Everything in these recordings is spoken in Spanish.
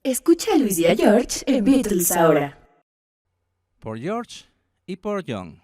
Escucha a Luis y a George en Beatles ahora. Por George y por John.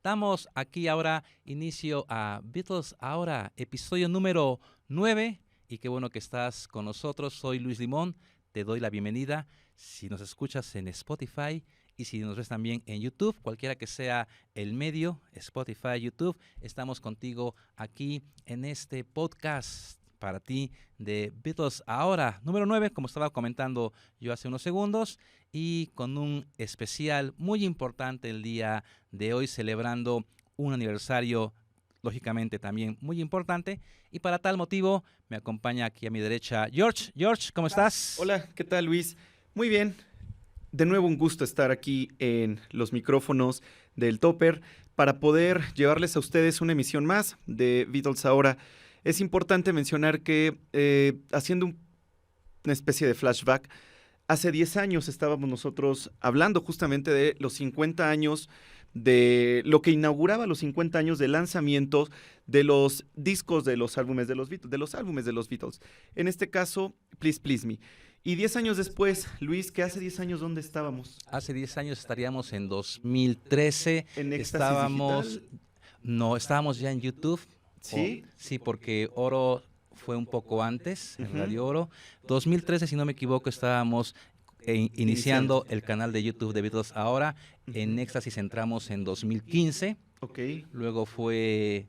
Damos aquí ahora inicio a Beatles ahora, episodio número 9. Y qué bueno que estás con nosotros. Soy Luis Limón. Te doy la bienvenida. Si nos escuchas en Spotify y si nos ves también en YouTube, cualquiera que sea el medio, Spotify, YouTube, estamos contigo aquí en este podcast para ti de Beatles ahora, número 9, como estaba comentando yo hace unos segundos, y con un especial muy importante el día de hoy, celebrando un aniversario, lógicamente también muy importante, y para tal motivo me acompaña aquí a mi derecha George. George, ¿cómo estás? Hola, ¿qué tal, Luis? Muy bien. De nuevo un gusto estar aquí en los micrófonos del Topper para poder llevarles a ustedes una emisión más de Beatles ahora. Es importante mencionar que haciendo una especie de flashback, hace 10 años estábamos nosotros hablando justamente de los 50 años de lo que inauguraba los 50 años de lanzamiento de los discos de los álbumes de los Beatles, En este caso, Please Please Me. Y 10 años después, Luis, que hace 10 años, ¿dónde estábamos? Hace 10 años estaríamos en 2013. ¿En Éxtasis Digital? No, estábamos ya en YouTube. ¿Sí? Sí, porque Oro fue un poco antes, en Ujú. Radio Oro. 2013, si no me equivoco, estábamos iniciando el canal de YouTube de Beatles ahora. En Éxtasis entramos en 2015. Ok. Luego fue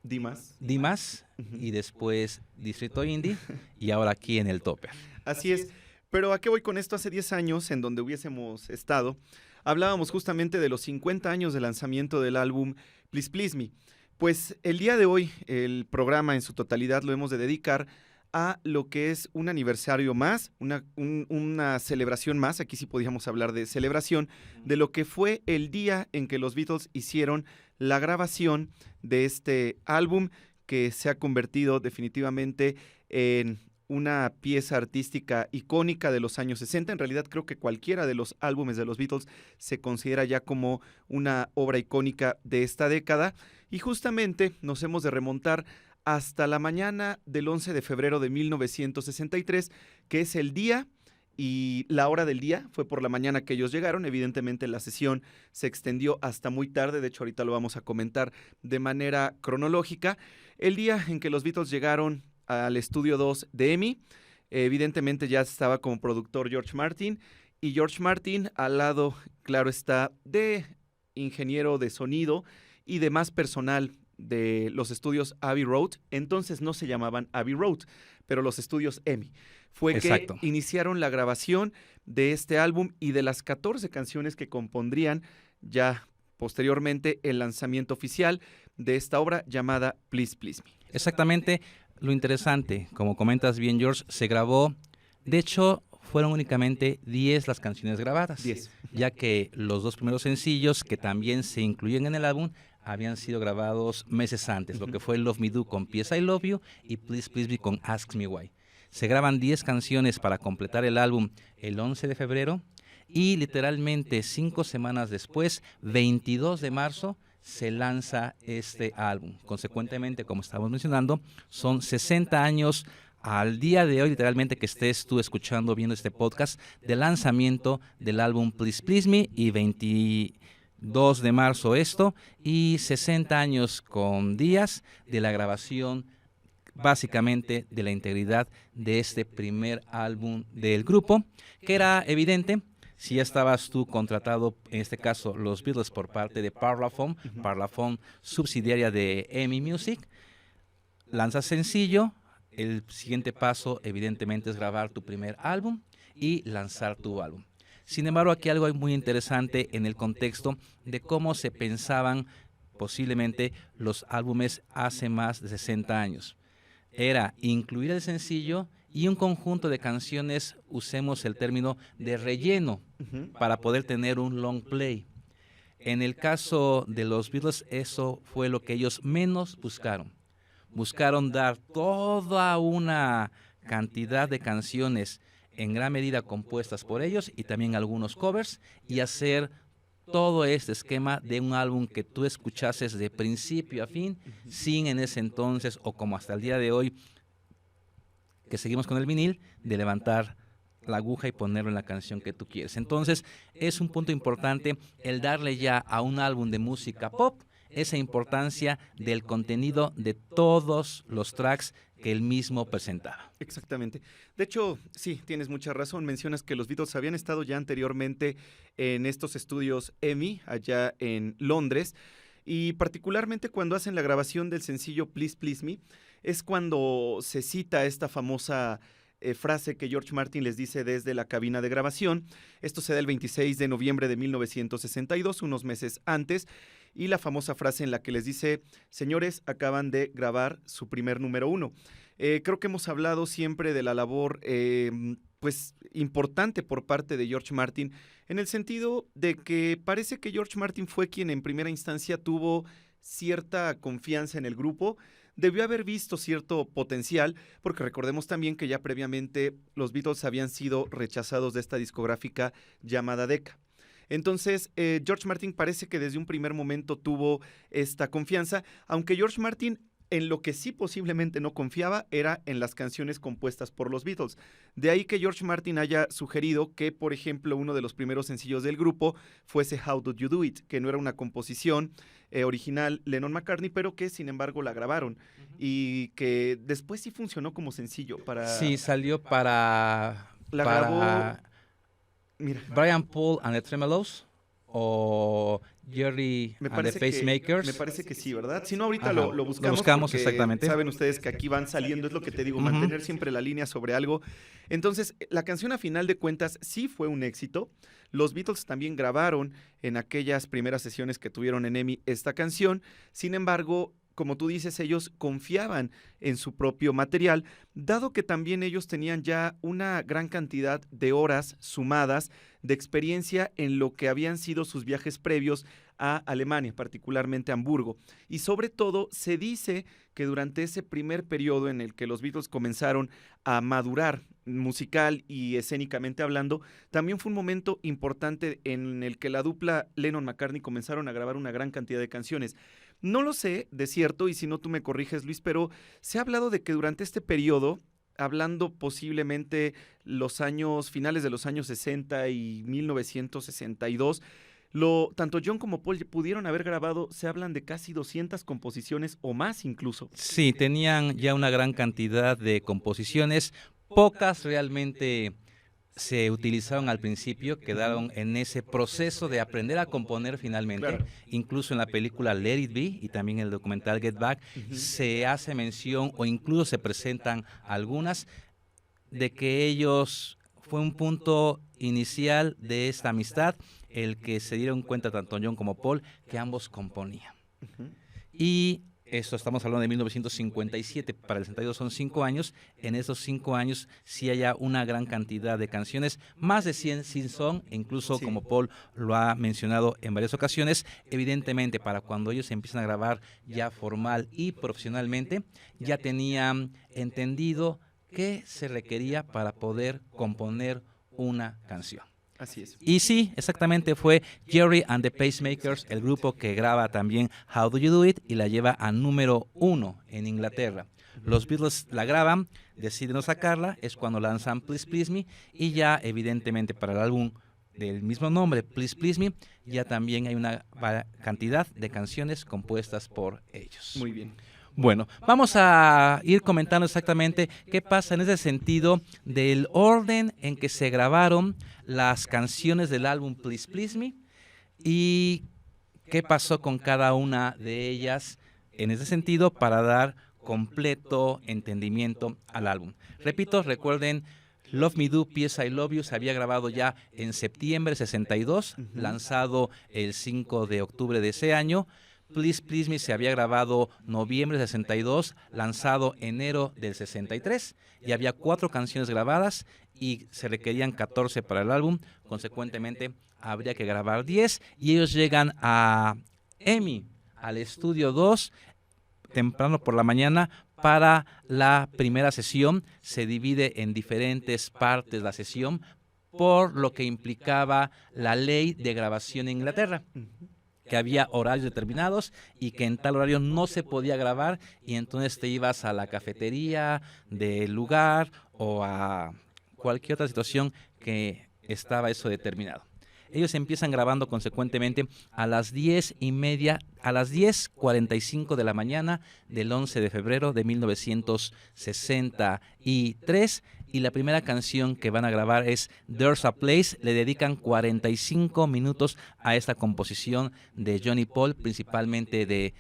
Dimas. Dimas y después Distrito Indie y ahora aquí en el Topper. Así es. Pero ¿a qué voy con esto? Hace 10 años, en donde hubiésemos estado, hablábamos justamente de los 50 años de lanzamiento del álbum Please Please Me. Pues el día de hoy, el programa en su totalidad lo hemos de dedicar a lo que es un aniversario más, una celebración más, aquí sí podíamos hablar de celebración, de lo que fue el día en que los Beatles hicieron la grabación de este álbum que se ha convertido definitivamente en una pieza artística icónica de los años 60. En realidad creo que cualquiera de los álbumes de los Beatles se considera ya como una obra icónica de esta década. Y justamente nos hemos de remontar hasta la mañana del 11 de febrero de 1963, que es el día y la hora del día, fue por la mañana que ellos llegaron. Evidentemente la sesión se extendió hasta muy tarde, de hecho ahorita lo vamos a comentar de manera cronológica. El día en que los Beatles llegaron al estudio 2 de EMI, evidentemente ya estaba como productor George Martin, y George Martin al lado, claro está, de ingeniero de sonido y de más personal de los estudios Abbey Road. Entonces no se llamaban Abbey Road, pero los estudios EMI. Fue Exacto. que iniciaron la grabación de este álbum y de las 14 canciones que compondrían ya posteriormente el lanzamiento oficial de esta obra llamada Please Please Me. Exactamente. Lo interesante, como comentas bien, George, se grabó, de hecho, fueron únicamente 10 las canciones grabadas, 10. ya que los dos primeros sencillos, que también se incluyen en el álbum, habían sido grabados meses antes, lo que fue Love Me Do con P.S. I Love You y Please Please Me con Ask Me Why. Se graban 10 canciones para completar el álbum el 11 de febrero y literalmente 5 semanas después, 22 de marzo, se lanza este álbum. Consecuentemente, como estamos mencionando, son 60 años al día de hoy, literalmente, que estés tú escuchando, viendo este podcast, de lanzamiento del álbum Please Please Me, y 22 de marzo esto, y 60 años con días de la grabación, básicamente, de la integridad de este primer álbum del grupo, que era evidente. Si ya estabas tú contratado, en este caso los Beatles, por parte de Parlophone, Parlophone subsidiaria de EMI Music, lanzas sencillo, el siguiente paso evidentemente es grabar tu primer álbum y lanzar tu álbum. Sin embargo, aquí algo muy interesante en el contexto de cómo se pensaban posiblemente los álbumes hace más de 60 años. Era incluir el sencillo y un conjunto de canciones, usemos el término de relleno, para poder tener un long play. En el caso de los Beatles, eso fue lo que ellos menos buscaron. Buscaron dar toda una cantidad de canciones en gran medida compuestas por ellos y también algunos covers, y hacer todo este esquema de un álbum que tú escuchases de principio a fin, sin en ese entonces, o como hasta el día de hoy, que seguimos con el vinil, de levantar la aguja y ponerlo en la canción que tú quieres. Entonces, es un punto importante el darle ya a un álbum de música pop esa importancia del contenido de todos los tracks que él mismo presentaba. Exactamente. De hecho, sí, tienes mucha razón. Mencionas que los Beatles habían estado ya anteriormente en estos estudios EMI, allá en Londres, y particularmente cuando hacen la grabación del sencillo Please Please Me, es cuando se cita esta famosa frase que George Martin les dice desde la cabina de grabación. Esto se da el 26 de noviembre de 1962, unos meses antes, y la famosa frase en la que les dice: señores, acaban de grabar su primer número 1. Creo que hemos hablado siempre de la labor pues importante por parte de George Martin, en el sentido de que parece que George Martin fue quien en primera instancia tuvo cierta confianza en el grupo. Debió haber visto cierto potencial, porque recordemos también que ya previamente los Beatles habían sido rechazados de esta discográfica llamada Decca. Entonces, George Martin parece que desde un primer momento tuvo esta confianza, aunque George Martin en lo que sí posiblemente no confiaba era en las canciones compuestas por los Beatles. De ahí que George Martin haya sugerido que, por ejemplo, uno de los primeros sencillos del grupo fuese How Do You Do It, que no era una composición original Lennon-McCartney, pero que sin embargo la grabaron y que después sí funcionó como sencillo para... Sí, salió para... La para grabó... Mira, Brian Paul and the Tremeloes o Jerry me and the parece Pacemakers. me parece que sí, ¿verdad? Si no, ahorita Ajá, lo buscamos porque exactamente. saben ustedes que aquí van saliendo, es lo que te digo, mantener siempre la línea sobre algo. Entonces, la canción a final de cuentas sí fue un éxito. Los Beatles también grabaron en aquellas primeras sesiones que tuvieron en EMI esta canción. Sin embargo, como tú dices, ellos confiaban en su propio material, dado que también ellos tenían ya una gran cantidad de horas sumadas de experiencia en lo que habían sido sus viajes previos a Alemania, particularmente a Hamburgo. Y sobre todo, se dice que durante ese primer periodo en el que los Beatles comenzaron a madurar musical y escénicamente hablando, también fue un momento importante en el que la dupla Lennon-McCartney comenzaron a grabar una gran cantidad de canciones. No lo sé de cierto, y si no tú me corriges, Luis, pero se ha hablado de que durante este periodo, hablando posiblemente los años finales de los años 60 y 1962, tanto John como Paul pudieron haber grabado, se hablan de casi 200 composiciones o más incluso. Sí, tenían ya una gran cantidad de composiciones, pocas realmente se utilizaron al principio, quedaron en ese proceso de aprender a componer finalmente. Claro. Incluso en la película Let It Be y también en el documental Get Back se hace mención o incluso se presentan algunas de que ellos fue un punto inicial de esta amistad el que se dieron cuenta tanto John como Paul que ambos componían. Y esto estamos hablando de 1957, para el 62 son 5 años, en esos 5 años sí hay una gran cantidad de canciones, más de 100 sí son, incluso Sí. como Paul lo ha mencionado en varias ocasiones, evidentemente para cuando ellos empiezan a grabar ya formal y profesionalmente, ya tenían entendido qué se requería para poder componer una canción. Así es. Y sí, exactamente fue Jerry and the Pacemakers, el grupo que graba también How Do You Do It y la lleva a número 1 en Inglaterra. Los Beatles la graban, deciden no sacarla, es cuando lanzan Please Please Me y ya evidentemente para el álbum del mismo nombre, Please Please Me, ya también hay una cantidad de canciones compuestas por ellos. Muy bien. Bueno, vamos a ir comentando exactamente qué pasa en ese sentido del orden en que se grabaron las canciones del álbum Please Please Me y qué pasó con cada una de ellas en ese sentido para dar completo entendimiento al álbum. Repito, recuerden, Love Me Do, P.S. I Love You se había grabado ya en septiembre de 62, lanzado el 5 de octubre de ese año. Please Please Me se había grabado noviembre de 62, lanzado enero del 63, y había 4 canciones grabadas y se requerían 14 para el álbum, consecuentemente habría que grabar 10 y ellos llegan a EMI, al estudio 2, temprano por la mañana para la primera sesión. Se divide en diferentes partes la sesión por lo que implicaba la ley de grabación en Inglaterra, que había horarios determinados y que en tal horario no se podía grabar y entonces te ibas a la cafetería del lugar o a cualquier otra situación que estaba eso determinado. Ellos empiezan grabando consecuentemente a las 10:30, a las 10:45 de la mañana del 11 de febrero de 1963. Y la primera canción que van a grabar es There's a Place. Le dedican 45 minutos a esta composición de John y Paul, principalmente de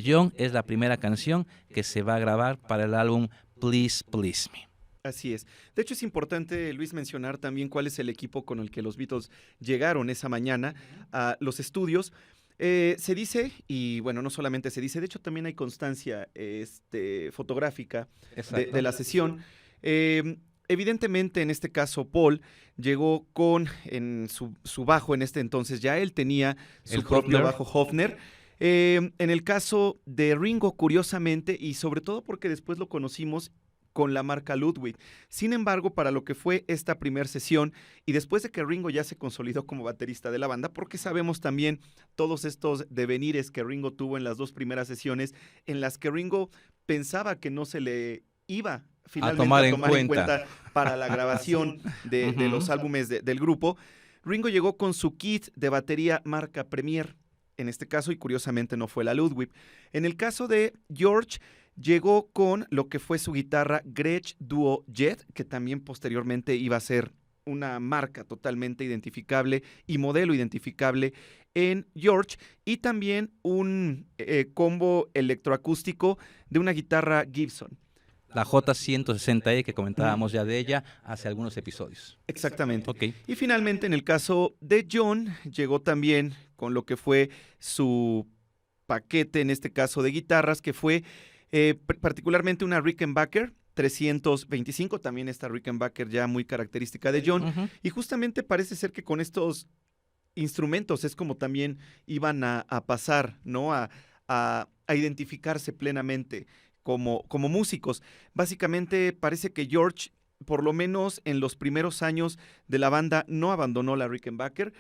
John. Es la primera canción que se va a grabar para el álbum Please Please Me. Así es. De hecho, es importante, Luis, mencionar también cuál es el equipo con el que los Beatles llegaron esa mañana a los estudios. Se dice, y bueno, no solamente se dice, de hecho también hay constancia fotográfica de la sesión. Evidentemente, en este caso, Paul llegó con su bajo en este entonces. Ya él tenía su propio bajo Hofner. En el caso de Ringo, curiosamente, y sobre todo porque después lo conocimos con la marca Ludwig. Sin embargo, para lo que fue esta primera sesión, y después de que Ringo ya se consolidó como baterista de la banda, porque sabemos también todos estos devenires que Ringo tuvo en las dos primeras sesiones, en las que Ringo pensaba que no se le iba finalmente a tomar en cuenta para la grabación de los álbumes del grupo. Ringo llegó con su kit de batería marca Premier, en este caso, y curiosamente no fue la Ludwig. En el caso de George, llegó con lo que fue su guitarra Gretsch Duo Jet, que también posteriormente iba a ser una marca totalmente identificable y modelo identificable en George, y también un combo electroacústico de una guitarra Gibson. La J160E, que comentábamos ya de ella hace algunos episodios. Exactamente. Okay. Y finalmente, en el caso de John, llegó también con lo que fue su paquete, en este caso de guitarras, que fue particularmente una Rickenbacker 325, también esta Rickenbacker ya muy característica de John, y justamente parece ser que con estos instrumentos es como también iban a pasar, ¿no? A identificarse plenamente como músicos. Básicamente parece que George, por lo menos en los primeros años de la banda, no abandonó la Rickenbacker.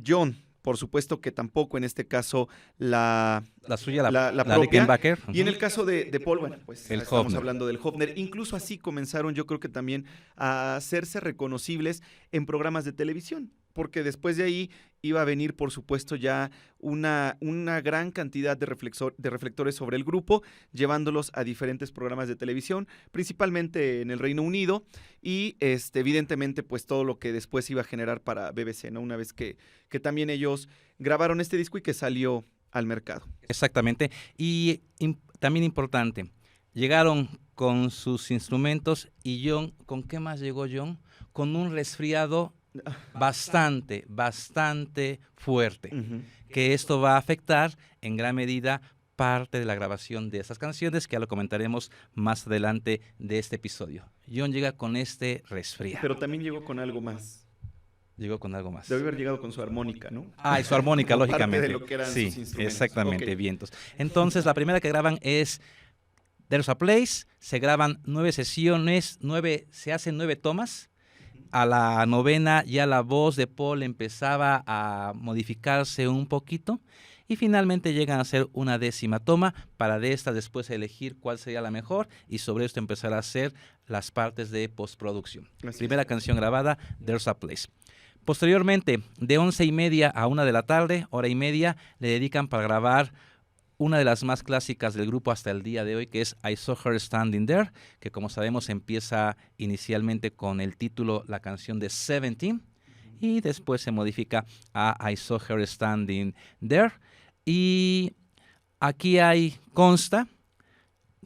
John, por supuesto que tampoco, en este caso la suya, la propia. Rickenbacker. Y en el caso de Paul, bueno, pues el estamos Hofner. hablando del Hofner. Incluso así comenzaron, yo creo que también a hacerse reconocibles en programas de televisión, porque después de ahí iba a venir, por supuesto, ya una gran cantidad de reflectores sobre el grupo, llevándolos a diferentes programas de televisión, principalmente en el Reino Unido, y evidentemente, pues todo lo que después iba a generar para BBC, ¿no? Una vez que también ellos grabaron este disco y que salió al mercado. Exactamente. Y también importante, llegaron con sus instrumentos y John, ¿con qué más llegó John? Con un resfriado bastante fuerte, que esto va a afectar en gran medida parte de la grabación de esas canciones, que ya lo comentaremos más adelante de este episodio. John llega con este resfriado. Pero también llegó con algo más. Llegó con algo más. Debe haber llegado con su armónica, ¿no? Ah, y su armónica, lógicamente. Parte de lo que eran sí, sus instrumentos. exactamente, Okay. vientos. Entonces, la primera que graban es There's a Place. Se graban 9 sesiones, se hacen 9 tomas. A la 9ª ya la voz de Paul empezaba a modificarse un poquito. Y finalmente llegan a hacer una 10ª toma para de esta después elegir cuál sería la mejor y sobre esto empezar a hacer las partes de postproducción. Primera canción grabada, There's a Place. Posteriormente, de 11:30 a 1 de la tarde, hora y media, le dedican para grabar una de las más clásicas del grupo hasta el día de hoy, que es I Saw Her Standing There, que como sabemos empieza inicialmente con el título, la canción de 17, y después se modifica a I Saw Her Standing There. Y aquí consta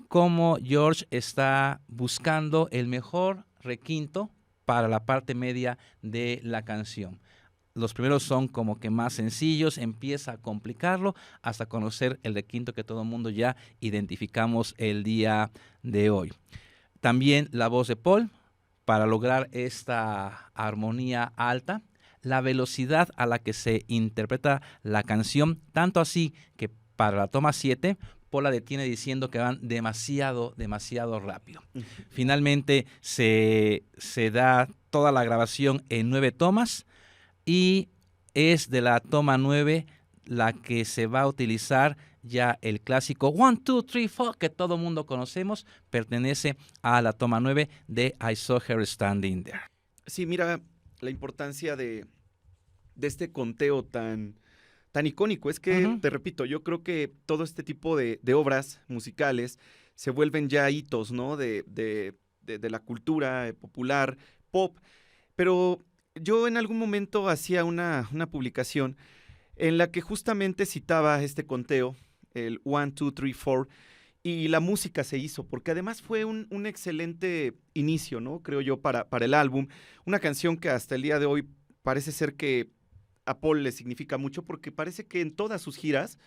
cómo George está buscando el mejor requinto para la parte media de la canción. Los primeros son como que más sencillos, empieza a complicarlo hasta conocer el requinto que todo el mundo ya identificamos el día de hoy. También la voz de Paul para lograr esta armonía alta, la velocidad a la que se interpreta la canción, tanto así que para la toma 7, Paul la detiene diciendo que van demasiado rápido. Finalmente se da toda la grabación en 9 tomas y es de la toma 9 la que se va a utilizar ya el clásico 1, 2, 3, 4 que todo mundo conocemos, pertenece a la toma 9 de I Saw Her Standing There. Sí, mira la importancia de este conteo tan icónico. Es que, Ujú. te repito, yo creo que todo este tipo de obras musicales se vuelven ya hitos, ¿no? De la cultura popular, pop. Pero yo en algún momento hacía una publicación en la que justamente citaba este conteo, el 1, 2, 3, 4, y la música se hizo, porque además fue un excelente inicio, ¿no? Creo yo, para el álbum. Una canción que hasta el día de hoy parece ser que a Paul le significa mucho, porque parece que en todas sus giras,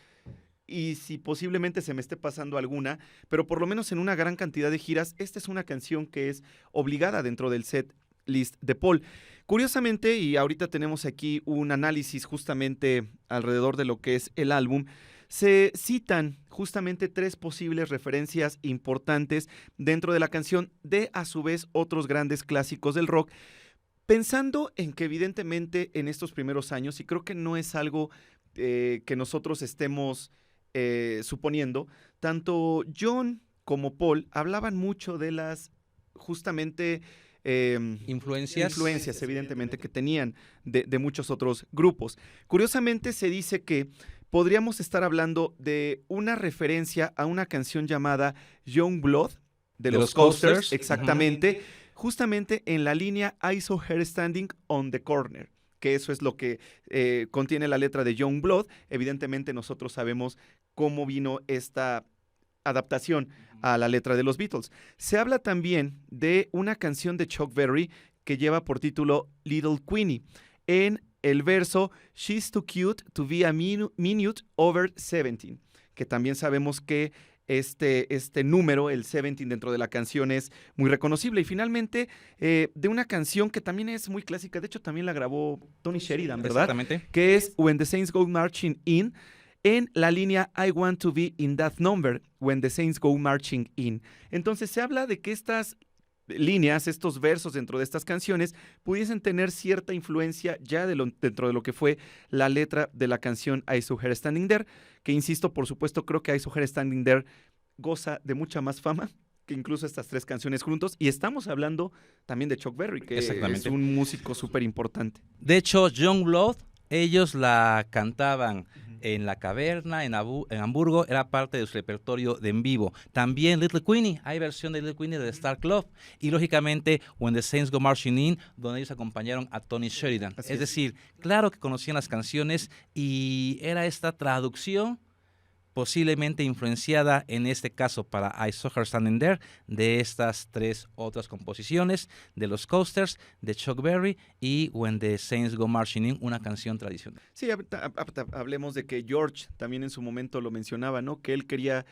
y si posiblemente se me esté pasando alguna, pero por lo menos en una gran cantidad de giras, esta es una canción que es obligada dentro del set list de Paul. Curiosamente, y ahorita tenemos aquí un análisis justamente alrededor de lo que es el álbum, se citan justamente 3 posibles referencias importantes dentro de la canción de, a su vez, otros grandes clásicos del rock, pensando en que evidentemente en estos primeros años, y creo que no es algo que nosotros estemos suponiendo, tanto John como Paul hablaban mucho de las justamente Influencias. influencias, evidentemente, que tenían de muchos otros grupos. Curiosamente se dice que podríamos estar hablando de una referencia a una canción llamada Young Blood de De los los Coasters, Coasters. exactamente, justamente en la línea I Saw Her Standing on the Corner, que eso es lo que contiene la letra de Young Blood. Evidentemente nosotros sabemos cómo vino esta adaptación a la letra de los Beatles. Se habla también de una canción de Chuck Berry que lleva por título Little Queenie. En el verso She's too cute to be a minute over 17, que también sabemos que este número, el 17 dentro de la canción, es muy reconocible. Y finalmente, de una canción que también es muy clásica, de hecho también la grabó Tony Sheridan, ¿verdad? Exactamente. Que es When the Saints Go Marching In, en la línea I Want to Be in That Number, When the Saints Go Marching In. Entonces se habla de que estas líneas, estos versos dentro de estas canciones pudiesen tener cierta influencia ya dentro de lo que fue la letra de la canción I Saw Her Standing There, que insisto, por supuesto, creo que I Saw Her Standing There goza de mucha más fama que incluso estas 3 canciones juntos, y estamos hablando también de Chuck Berry, que es Exactamente. un músico súper importante. De hecho, Young Blood, ellos la cantaban en La Caverna, en Hamburgo, era parte de su repertorio de en vivo. También Little Queenie, hay versión de Little Queenie de Star Club. Y lógicamente When the Saints Go Marching In, donde ellos acompañaron a Tony Sheridan. Así Es decir, claro que conocían las canciones y era esta traducción posiblemente influenciada en este caso para I Saw Her Standing There de estas 3 otras composiciones de los Coasters, de Chuck Berry y When the Saints Go Marching In, una canción tradicional. Sí, hablemos de que George también en su momento lo mencionaba, ¿no? Que él quería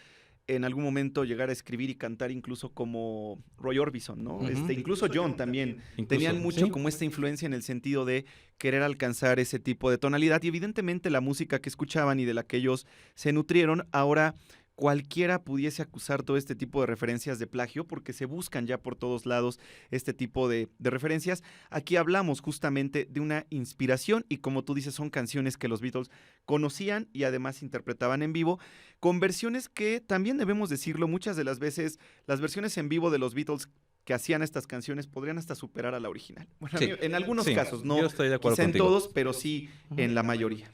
en algún momento llegar a escribir y cantar incluso como Roy Orbison, ¿no? Incluso John también. Tenían mucho como esta influencia en el sentido de querer alcanzar ese tipo de tonalidad, y evidentemente la música que escuchaban y de la que ellos se nutrieron, ahora cualquiera pudiese acusar todo este tipo de referencias de plagio, porque se buscan ya por todos lados este tipo de referencias. Aquí hablamos justamente de una inspiración, y como tú dices, son canciones que los Beatles conocían y además interpretaban en vivo, con versiones que también debemos decirlo, muchas de las veces las versiones en vivo de los Beatles que hacían estas canciones podrían hasta superar a la original. Bueno, Sí. en algunos Sí, casos, no yo estoy de acuerdo quizá contigo. en todos, pero sí en la mayoría.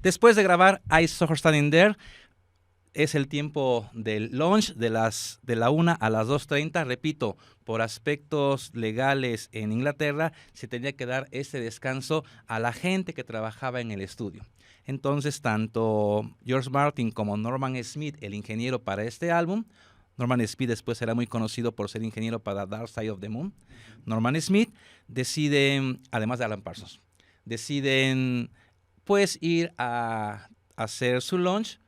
Después de grabar I Saw Her Standing There, es el tiempo del launch de la 1 a las 2:30. Repito, por aspectos legales en Inglaterra se tenía que dar ese descanso a la gente que trabajaba en el estudio. Entonces, tanto George Martin como Norman Smith, el ingeniero para este álbum, Norman Smith después será muy conocido por ser ingeniero para Dark Side of the Moon, Norman Smith deciden, además de Alan Parsons, deciden pues ir a hacer su launch.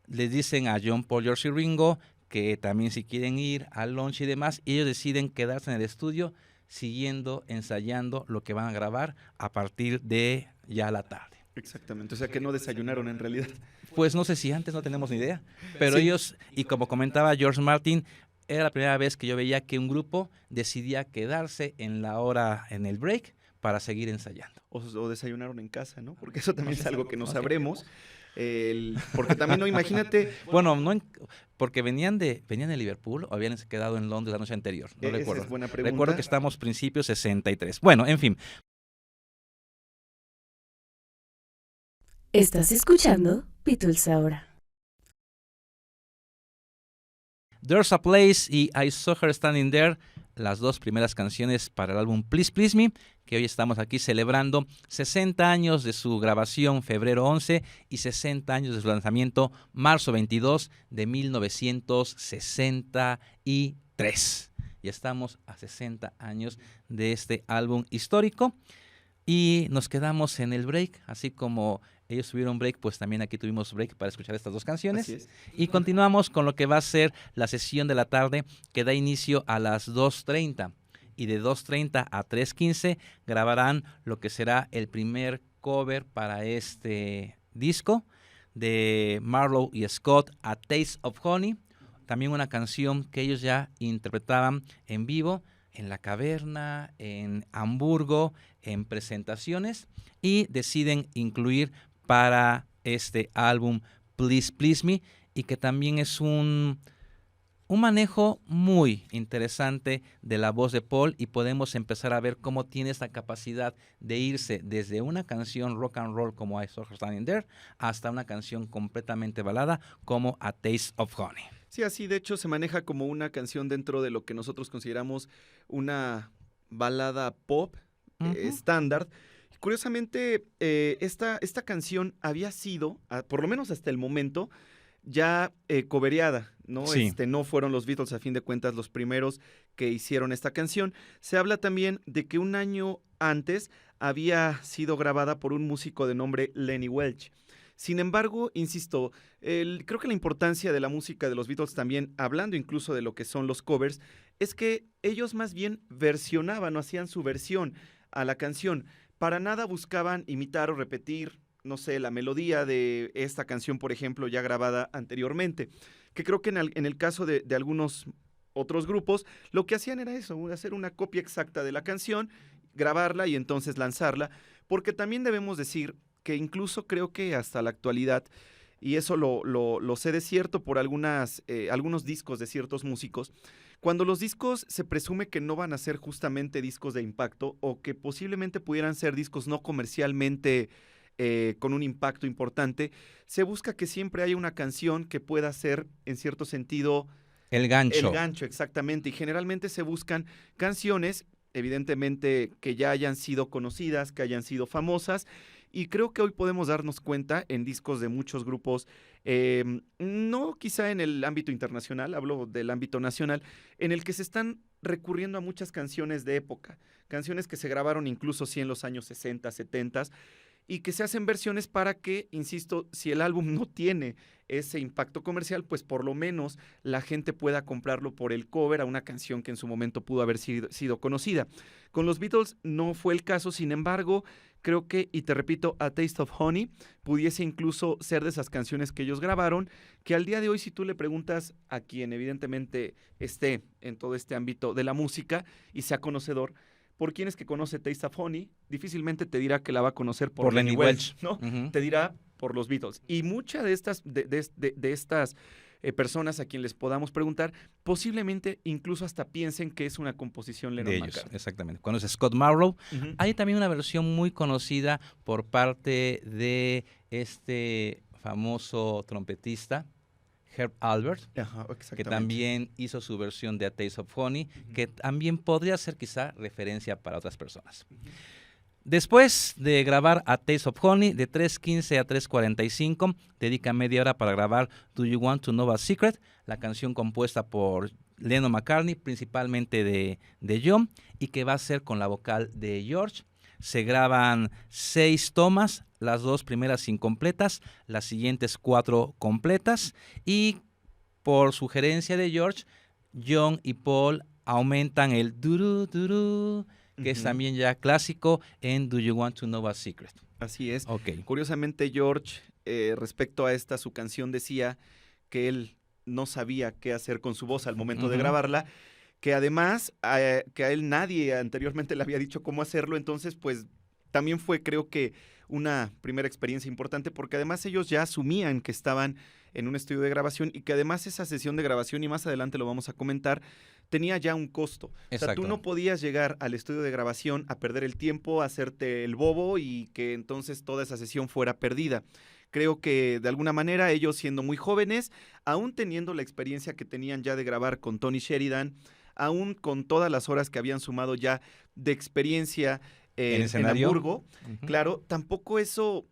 Les dicen a John, Paul, George y Ringo que también si quieren ir al launch y demás, y ellos deciden quedarse en el estudio siguiendo, ensayando lo que van a grabar a partir de ya la tarde. Exactamente, o sea que no desayunaron en realidad. Pues no sé si antes, no tenemos ni idea, pero Sí. ellos, y como comentaba George Martin, era la primera vez que yo veía que un grupo decidía quedarse en la hora, en el break, para seguir ensayando. O desayunaron en casa, ¿no? Porque eso también es algo que no sabremos. Porque también, no, imagínate, Bueno, no porque venían de Liverpool o habían quedado en Londres la noche anterior. No esa recuerdo. es buena pregunta. Recuerdo que estamos principios 63. Bueno, en fin. Estás escuchando Beatles ahora. There's a Place y I Saw Her Standing There, las dos primeras canciones para el álbum Please Please Me, que hoy estamos aquí celebrando 60 años de su grabación, febrero 11, y 60 años de su lanzamiento, marzo 22 de 1963. Ya estamos a 60 años de este álbum histórico y nos quedamos en el break, así como ellos tuvieron break, pues también aquí tuvimos break para escuchar estas dos canciones. Así es. Y continuamos con lo que va a ser la sesión de la tarde, que da inicio a las 2:30. Y de 2:30 a 3:15 grabarán lo que será el primer cover para este disco de Marlowe y Scott, A Taste of Honey. También una canción que ellos ya interpretaban en vivo en La Caverna, en Hamburgo, en presentaciones, y deciden incluir para este álbum Please Please Me, y que también es un manejo muy interesante de la voz de Paul, y podemos empezar a ver cómo tiene esta capacidad de irse desde una canción rock and roll como I Saw Her Standing There hasta una canción completamente balada como A Taste of Honey. Sí, así de hecho se maneja como una canción dentro de lo que nosotros consideramos una balada pop estándar. Curiosamente, esta canción había sido, por lo menos hasta el momento, ya covereada, ¿no? Sí. No fueron los Beatles, a fin de cuentas, los primeros que hicieron esta canción. Se habla también de que un año antes había sido grabada por un músico de nombre Lenny Welch. Sin embargo, insisto, creo que la importancia de la música de los Beatles también, hablando incluso de lo que son los covers, es que ellos más bien versionaban o hacían su versión a la canción. Para nada buscaban imitar o repetir, no sé, la melodía de esta canción, por ejemplo, ya grabada anteriormente. Que creo que en el caso de algunos otros grupos, lo que hacían era eso, hacer una copia exacta de la canción, grabarla y entonces lanzarla. Porque también debemos decir que incluso creo que hasta la actualidad, y eso lo sé de cierto por algunos discos de ciertos músicos, cuando los discos se presume que no van a ser justamente discos de impacto o que posiblemente pudieran ser discos no comercialmente con un impacto importante, se busca que siempre haya una canción que pueda ser, en cierto sentido, El gancho. el gancho, exactamente. Y generalmente se buscan canciones, evidentemente, que ya hayan sido conocidas, que hayan sido famosas. Y creo que hoy podemos darnos cuenta en discos de muchos grupos, no quizá en el ámbito internacional, hablo del ámbito nacional, en el que se están recurriendo a muchas canciones de época, canciones que se grabaron incluso sí en los años 60, 70, y que se hacen versiones para que, insisto, si el álbum no tiene ese impacto comercial, pues por lo menos la gente pueda comprarlo por el cover a una canción que en su momento pudo haber sido conocida. Con los Beatles no fue el caso, sin embargo, creo que, y te repito, A Taste of Honey pudiese incluso ser de esas canciones que ellos grabaron, que al día de hoy, si tú le preguntas a quien evidentemente esté en todo este ámbito de la música y sea conocedor, por quién es que conoce Taste of Honey, difícilmente te dirá que la va a conocer por Lenny Welch, ¿no? Uh-huh. Te dirá por los Beatles. Y muchas de estas, personas a quien les podamos preguntar, posiblemente incluso hasta piensen que es una composición de ellos, Lennon-McCartney. exactamente. Cuando es Scott Marlowe, Uh-huh. hay también una versión muy conocida por parte de este famoso trompetista, Herb Alpert, Ajá, que exactamente. también hizo su versión de A Taste of Honey, Uh-huh. que también podría ser quizá referencia para otras personas. Uh-huh. Después de grabar A Taste of Honey, de 3:15 a 3:45, dedica media hora para grabar Do You Want to Know a Secret, la canción compuesta por Lennon-McCartney, principalmente de John, y que va a ser con la vocal de George. Se graban 6 tomas, las 2 primeras incompletas, las siguientes 4 completas, y por sugerencia de George, John y Paul aumentan el duru duru, que es también ya clásico en Do You Want to Know a Secret. Así es. Ok. Curiosamente, George, respecto a esta, su canción decía que él no sabía qué hacer con su voz al momento de grabarla, que además que a él nadie anteriormente le había dicho cómo hacerlo, entonces pues también fue, creo que, una primera experiencia importante porque además ellos ya asumían que estaban en un estudio de grabación y que además esa sesión de grabación, y más adelante lo vamos a comentar, tenía ya un costo. O sea, tú no podías llegar al estudio de grabación a perder el tiempo, a hacerte el bobo y que entonces toda esa sesión fuera perdida. Creo que de alguna manera ellos, siendo muy jóvenes, aún teniendo la experiencia que tenían ya de grabar con Tony Sheridan, aún con todas las horas que habían sumado ya de experiencia en Hamburgo, claro, tampoco eso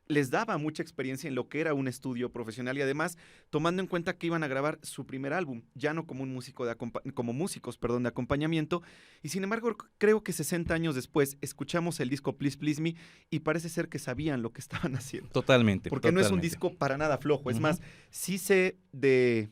les daba mucha experiencia en lo que era un estudio profesional y además tomando en cuenta que iban a grabar su primer álbum, ya no como un músico como músicos, de acompañamiento, y sin embargo creo que 60 años después escuchamos el disco Please Please Me y parece ser que sabían lo que estaban haciendo. Totalmente. Porque no es un disco para nada flojo, es más, sí sé de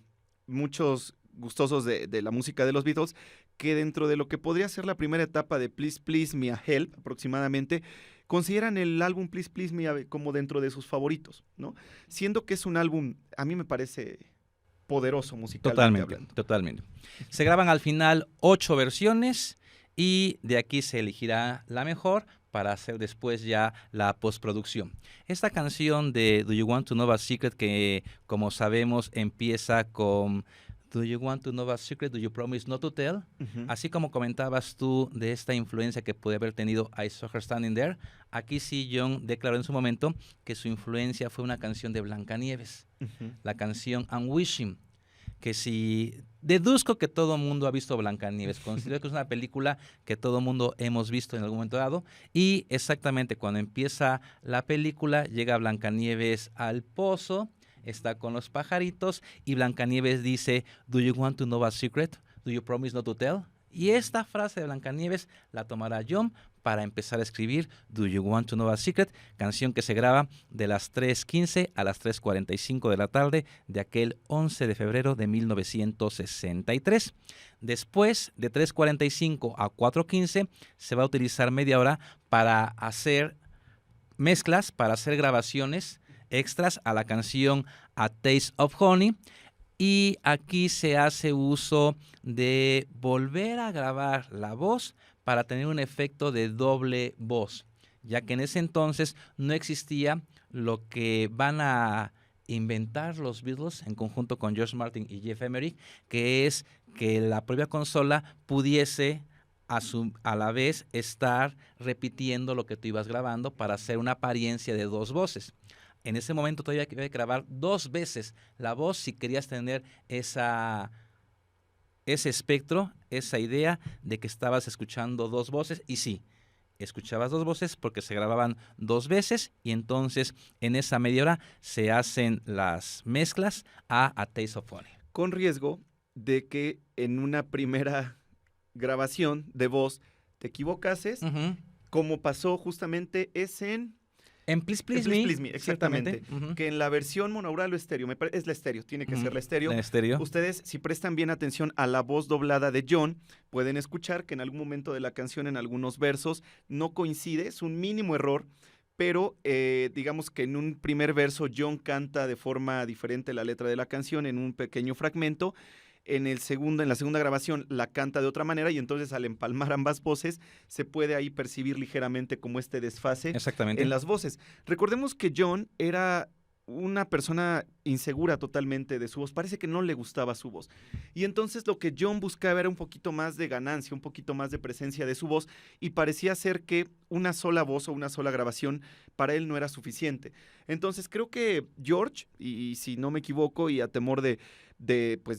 muchos gustosos de la música de los Beatles que dentro de lo que podría ser la primera etapa de Please Please Me a Help aproximadamente, consideran el álbum Please Please Me como dentro de sus favoritos, ¿no? Siendo que es un álbum, a mí me parece poderoso musicalmente hablando. Totalmente. Se graban al final 8 versiones y de aquí se elegirá la mejor para hacer después ya la postproducción. Esta canción de Do You Want to Know a Secret, que como sabemos empieza con Do you want to know a secret? Do you promise not to tell? Así como comentabas tú de esta influencia que puede haber tenido I Saw Her Standing There, aquí sí John declaró en su momento que su influencia fue una canción de Blancanieves, la canción I'm Wishing, que si deduzco que todo mundo ha visto Blancanieves, considero que es una película que todo mundo hemos visto en algún momento dado, y exactamente cuando empieza la película llega Blancanieves al pozo, está con los pajaritos y Blancanieves dice, Do you want to know a secret? Do you promise not to tell? Y esta frase de Blancanieves la tomará John para empezar a escribir Do You Want to Know a Secret, canción que se graba de las 3:15 a las 3:45 de la tarde de aquel 11 de febrero de 1963. Después de 3:45 a 4:15 se va a utilizar media hora para hacer mezclas, para hacer grabaciones extras a la canción A Taste of Honey, y aquí se hace uso de volver a grabar la voz para tener un efecto de doble voz, ya que en ese entonces no existía lo que van a inventar los Beatles en conjunto con George Martin y Jeff Emery, que es que la propia consola pudiese a la vez estar repitiendo lo que tú ibas grabando para hacer una apariencia de dos voces. En ese momento todavía había que grabar 2 veces la voz si querías tener ese espectro, esa idea de que estabas escuchando 2 voces. Y sí, escuchabas 2 voces porque se grababan 2 veces y entonces en esa media hora se hacen las mezclas a Taste of Honey. Con riesgo de que en una primera grabación de voz te equivocases, como pasó justamente en Please Please Me, exactamente. Que en la versión monaural o estéreo, es la estéreo, tiene que ser la estéreo. Ustedes, si prestan bien atención a la voz doblada de John, pueden escuchar que en algún momento de la canción, en algunos versos, no coincide, es un mínimo error, pero digamos que en un primer verso John canta de forma diferente la letra de la canción en un pequeño fragmento. En la segunda grabación la canta de otra manera y entonces al empalmar ambas voces se puede ahí percibir ligeramente como este desfase en las voces. Recordemos que John era una persona insegura totalmente de su voz, parece que no le gustaba su voz. Y entonces lo que John buscaba era un poquito más de ganancia, un poquito más de presencia de su voz y parecía ser que una sola voz o una sola grabación para él no era suficiente. Entonces creo que George, y si no me equivoco y a temor de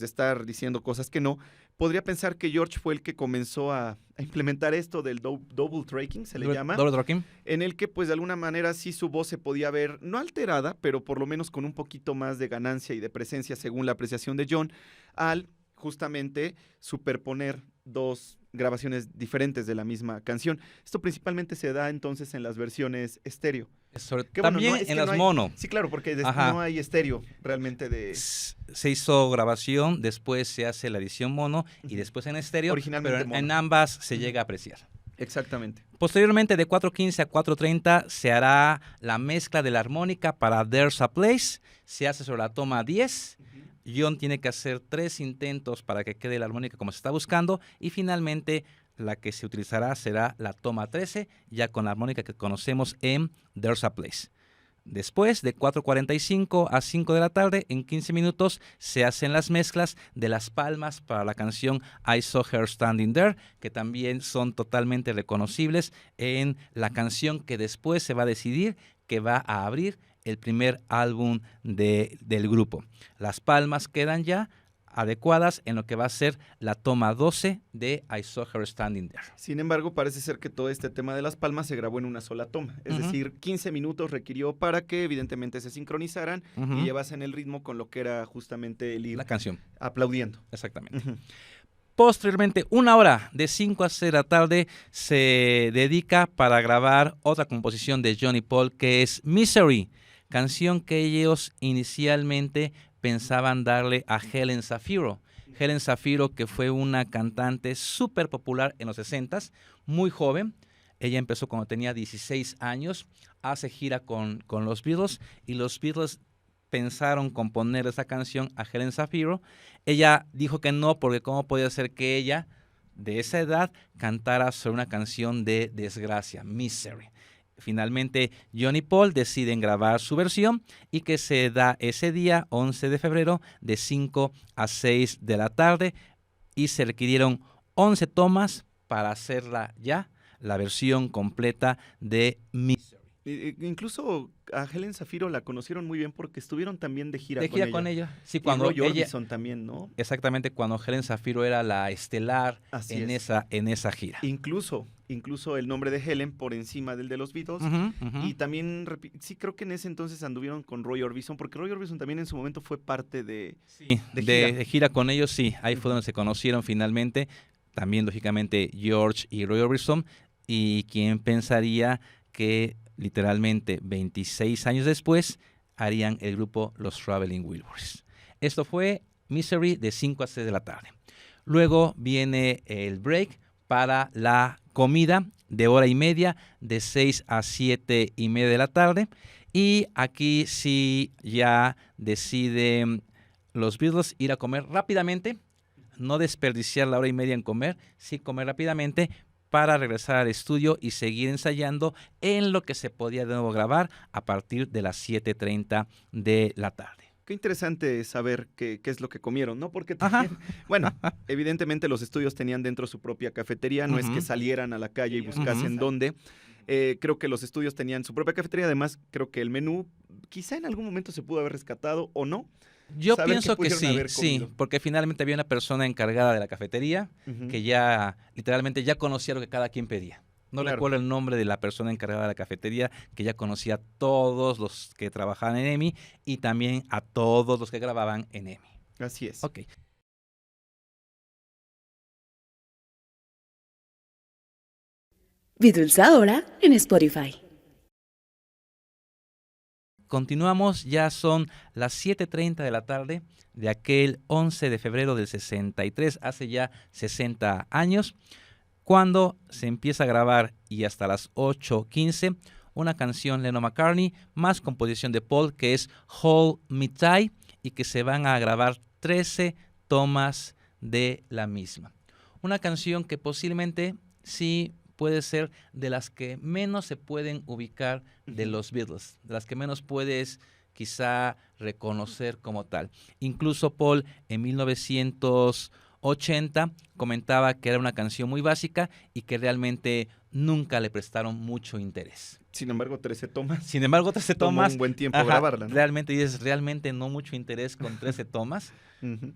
estar diciendo cosas que no, podría pensar que George fue el que comenzó a implementar esto del double tracking, se le llama. Double tracking. En el que pues de alguna manera sí su voz se podía ver, no alterada, pero por lo menos con un poquito más de ganancia y de presencia según la apreciación de John, al justamente superponer 2 grabaciones diferentes de la misma canción. Esto principalmente se da entonces en las versiones estéreo. También en las mono. Sí, claro, porque no hay estéreo realmente de... Se hizo grabación, después se hace la edición mono y después en estéreo, originalmente pero mono. En ambas se llega a apreciar. Exactamente. Posteriormente, de 4:15 a 4:30 se hará la mezcla de la armónica para There's a Place. Se hace sobre la toma 10. John tiene que hacer 3 intentos para que quede la armónica como se está buscando y finalmente la que se utilizará será la toma 13, ya con la armónica que conocemos en There's a Place. Después, de 4:45 a 5 de la tarde, en 15 minutos, se hacen las mezclas de las palmas para la canción I Saw Her Standing There, que también son totalmente reconocibles en la canción que después se va a decidir que va a abrir el primer álbum del grupo. Las palmas quedan ya adecuadas en lo que va a ser la toma 12 de I Saw Her Standing There. Sin embargo, parece ser que todo este tema de las palmas se grabó en una sola toma. Es decir, 15 minutos requirió para que evidentemente se sincronizaran y llevasen el ritmo con lo que era justamente el ir La canción. aplaudiendo. Exactamente. Posteriormente, 1 hora de 5 a 6 de la tarde se dedica para grabar otra composición de John y Paul, que es Misery, canción que ellos inicialmente pensaban darle a Helen Shafiro. Helen Shafiro, que fue una cantante súper popular en los 60s, muy joven. Ella empezó cuando tenía 16 años, hace gira con los Beatles, y los Beatles pensaron componer esa canción a Helen Shafiro. Ella dijo que no, porque cómo podía ser que ella, de esa edad, cantara sobre una canción de desgracia, Misery. Finalmente, John y Paul deciden grabar su versión y que se da ese día, 11 de febrero, de 5 a 6 de la tarde, y se requirieron 11 tomas para hacerla ya, la versión completa de Misery. Incluso a Helen Shafiro la conocieron muy bien porque estuvieron también de gira con ella. Sí, y cuando Roy Orbison también, ¿no? Exactamente, cuando Helen Shafiro era la estelar en esa gira. Incluso el nombre de Helen por encima del de los Beatles. Y también, sí, creo que en ese entonces anduvieron con Roy Orbison, porque Roy Orbison también en su momento fue parte de gira con ellos, sí. Ahí fue donde se conocieron finalmente. También, lógicamente, George y Roy Orbison. Y quién pensaría que literalmente 26 años después harían el grupo Los Traveling Wilburys. Esto fue Misery de 5 a 6 de la tarde. Luego viene el break para la comida de 1:30 de 6 a 7:30 de la tarde. Y aquí sí ya deciden los Beatles ir a comer rápidamente, no desperdiciar la 1:30 en comer, sí comer rápidamente, para regresar al estudio y seguir ensayando en lo que se podía de nuevo grabar a partir de las 7:30 de la tarde. Qué interesante saber qué es lo que comieron, ¿no? Porque también, bueno, evidentemente los estudios tenían dentro su propia cafetería, no es que salieran a la calle y buscasen dónde. Creo que los estudios tenían su propia cafetería, además creo que el menú quizá en algún momento se pudo haber rescatado o no. Yo pienso que sí, porque finalmente había una persona encargada de la cafetería que ya literalmente ya conocía lo que cada quien pedía. No recuerdo el nombre de la persona encargada de la cafetería, que ya conocía a todos los que trabajaban en EMI y también a todos los que grababan en EMI. Así es. Ok. Beatles ahora en Spotify. Continuamos, ya son las 7:30 de la tarde de aquel 11 de febrero del 63, hace ya 60 años, cuando se empieza a grabar y hasta las 8:15 una canción Lennon-McCartney más composición de Paul, que es Hold Me Tight, y que se van a grabar 13 tomas de la misma. Una canción que posiblemente sí puede ser de las que menos se pueden ubicar de los Beatles, de las que menos puedes quizá reconocer como tal. Incluso Paul en 1980 comentaba que era una canción muy básica y que realmente nunca le prestaron mucho interés. Sin embargo, 13 tomas. Tomó un buen tiempo grabarla, ¿no? Realmente no mucho interés con 13 tomas.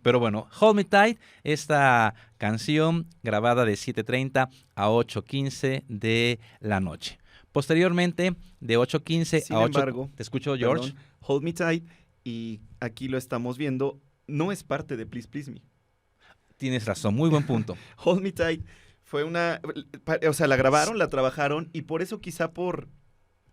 Pero bueno, Hold Me Tight, esta canción grabada de 7:30 a 8:15 de la noche. Posteriormente, de 8:15 a 8... ¿Te escucho, George? Perdón, Hold Me Tight, y aquí lo estamos viendo, no es parte de Please Please Me. Tienes razón, muy buen punto. Hold Me Tight fue la grabaron, la trabajaron, y por eso quizá por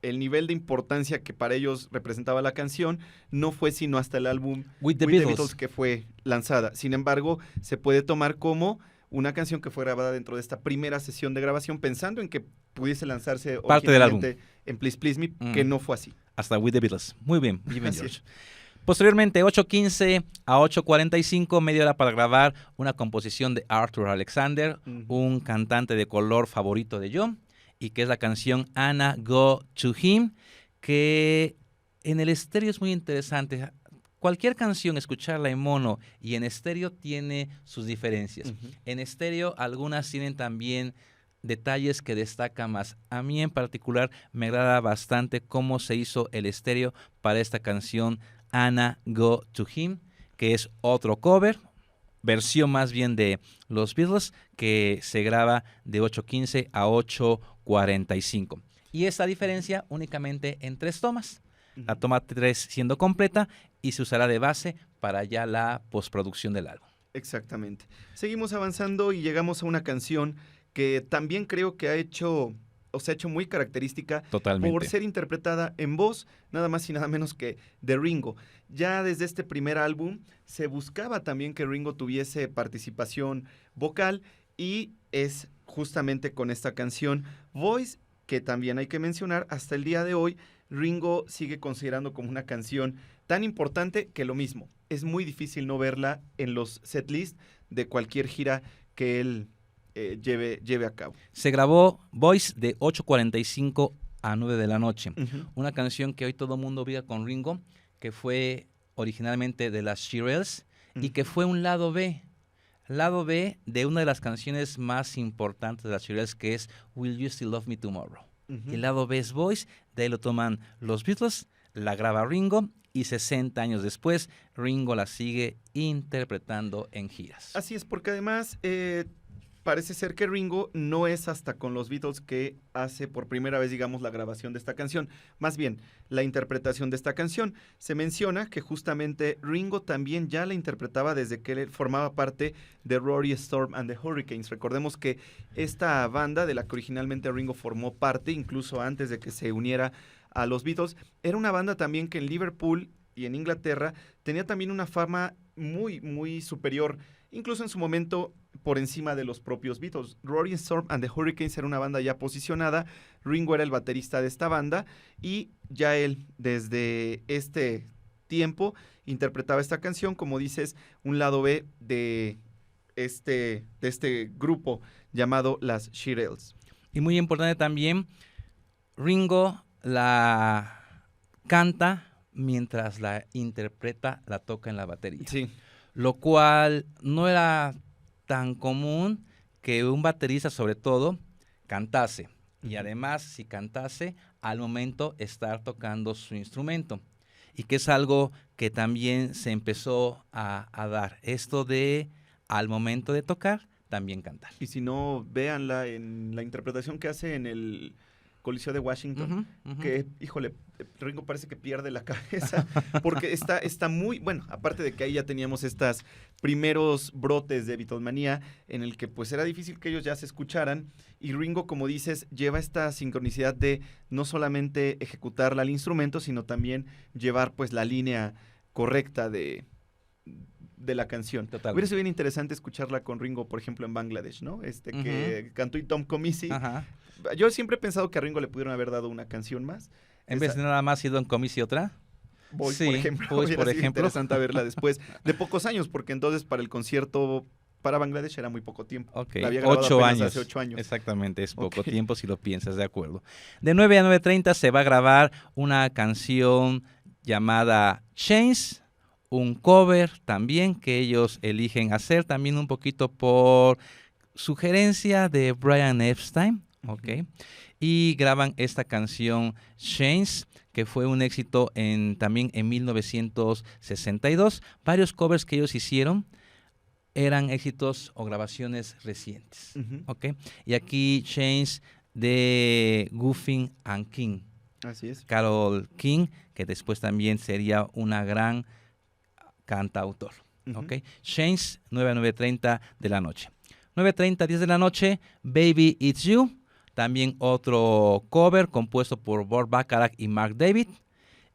el nivel de importancia que para ellos representaba la canción, no fue sino hasta el álbum With the Beatles que fue lanzada. Sin embargo, se puede tomar como una canción que fue grabada dentro de esta primera sesión de grabación, pensando en que pudiese lanzarse parte del álbum en Please Please Me, que no fue así. Hasta With the Beatles. Muy bien, George. Posteriormente, 8:15 a 8:45, media hora para grabar una composición de Arthur Alexander, un cantante de color favorito de John, y que es la canción Anna Go to Him, que en el estéreo es muy interesante. Cualquier canción, escucharla en mono y en estéreo tiene sus diferencias. En estéreo algunas tienen también detalles que destacan más. A mí en particular me agrada bastante cómo se hizo el estéreo para esta canción Anna Go to Him, que es otro cover, versión más bien de los Beatles, que se graba de 8:15 a 8:45. Y esta diferencia únicamente en 3 tomas. La toma 3 siendo completa y se usará de base para ya la postproducción del álbum. Exactamente. Seguimos avanzando y llegamos a una canción que también creo que se ha hecho muy característica Totalmente. por ser interpretada en voz, nada más y nada menos que de Ringo. Ya desde este primer álbum se buscaba también que Ringo tuviese participación vocal y es justamente con esta canción Voice, que también hay que mencionar, hasta el día de hoy Ringo sigue considerando como una canción tan importante que lo mismo, es muy difícil no verla en los setlists de cualquier gira que él lleve a cabo. Se grabó Voice de 8:45 a 9 de la noche. Una canción que hoy todo el mundo vive con Ringo, que fue originalmente de las Shirelles y que fue un lado B. Lado B de una de las canciones más importantes de las Shirelles, que es Will You Still Love Me Tomorrow. Y el lado B es Voice, de ahí lo toman los Beatles, la graba Ringo y 60 años después Ringo la sigue interpretando en giras. Así es, porque además parece ser que Ringo no es hasta con los Beatles que hace por primera vez, digamos, la grabación de esta canción, más bien la interpretación de esta canción. Se menciona que justamente Ringo también ya la interpretaba desde que él formaba parte de Rory Storm and the Hurricanes. Recordemos que esta banda de la que originalmente Ringo formó parte, incluso antes de que se uniera a los Beatles, era una banda también que en Liverpool y en Inglaterra tenía también una fama muy, muy superior, incluso en su momento por encima de los propios Beatles. Rory Storm and the Hurricanes era una banda ya posicionada, Ringo era el baterista de esta banda y ya él desde este tiempo interpretaba esta canción, como dices, un lado B de este grupo llamado las Shirelles. Y muy importante también, Ringo la canta mientras la interpreta, la toca en la batería. Sí. Lo cual no era tan común que un baterista, sobre todo, cantase. Y además, si cantase, al momento estar tocando su instrumento. Y que es algo que también se empezó a dar. Esto de, al momento de tocar, también cantar. Y si no, véanla en la interpretación que hace en el Coliseo de Washington, que, híjole, Ringo parece que pierde la cabeza, porque está muy, bueno, aparte de que ahí ya teníamos estos primeros brotes de Beatlemanía, en el que pues era difícil que ellos ya se escucharan, y Ringo, como dices, lleva esta sincronicidad de no solamente ejecutarla al instrumento, sino también llevar pues la línea correcta de la canción. Totalmente. Hubiera sido bien interesante escucharla con Ringo, por ejemplo, en Bangladesh, ¿no? Que cantó y Tom Comisi. Yo siempre he pensado que a Ringo le pudieron haber dado una canción más. En vez de nada más ir Don Comis y otra. Voice, por ejemplo. Voice, por ejemplo. Interesante verla después de pocos años, porque entonces para el concierto para Bangladesh era muy poco tiempo. Ok, la había grabado 8 apenas años. hace 8 años. Exactamente, es poco tiempo si lo piensas, de acuerdo. De 9 a 9:30 se va a grabar una canción llamada Chains, un cover también que ellos eligen hacer, también un poquito por sugerencia de Brian Epstein, ¿ok? Y graban esta canción Chains, que fue un éxito también en 1962. Varios covers que ellos hicieron eran éxitos o grabaciones recientes, ¿ok? Y aquí Chains de Goffin and King. Así es. Carole King, que después también sería una gran cantautor. ¿Okay? Chains, 9 a 9:30 de la noche. 9:30, 10 de la noche, Baby It's You. También otro cover compuesto por Burt Bacharach y Mark David.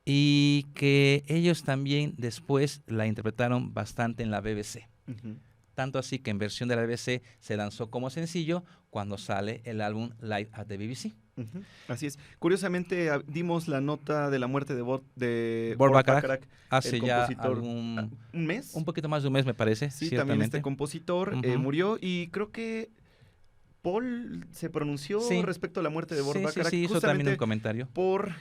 Y que ellos también después la interpretaron bastante en la BBC. tanto así que en versión de la BBC se lanzó como sencillo cuando sale el álbum Live at the BBC. Ujú, así es. Curiosamente, dimos la nota de la muerte de Burt Burt Bacharach Bacharach, el hace ya compositor. ¿Un mes? un poquito más de un mes, me parece, Sí, también este ciertamente. compositor Ujú. murió y creo que Paul se pronunció Sí. respecto a la muerte de Burt Sí, Bacharach, hizo también un justamente comentario. por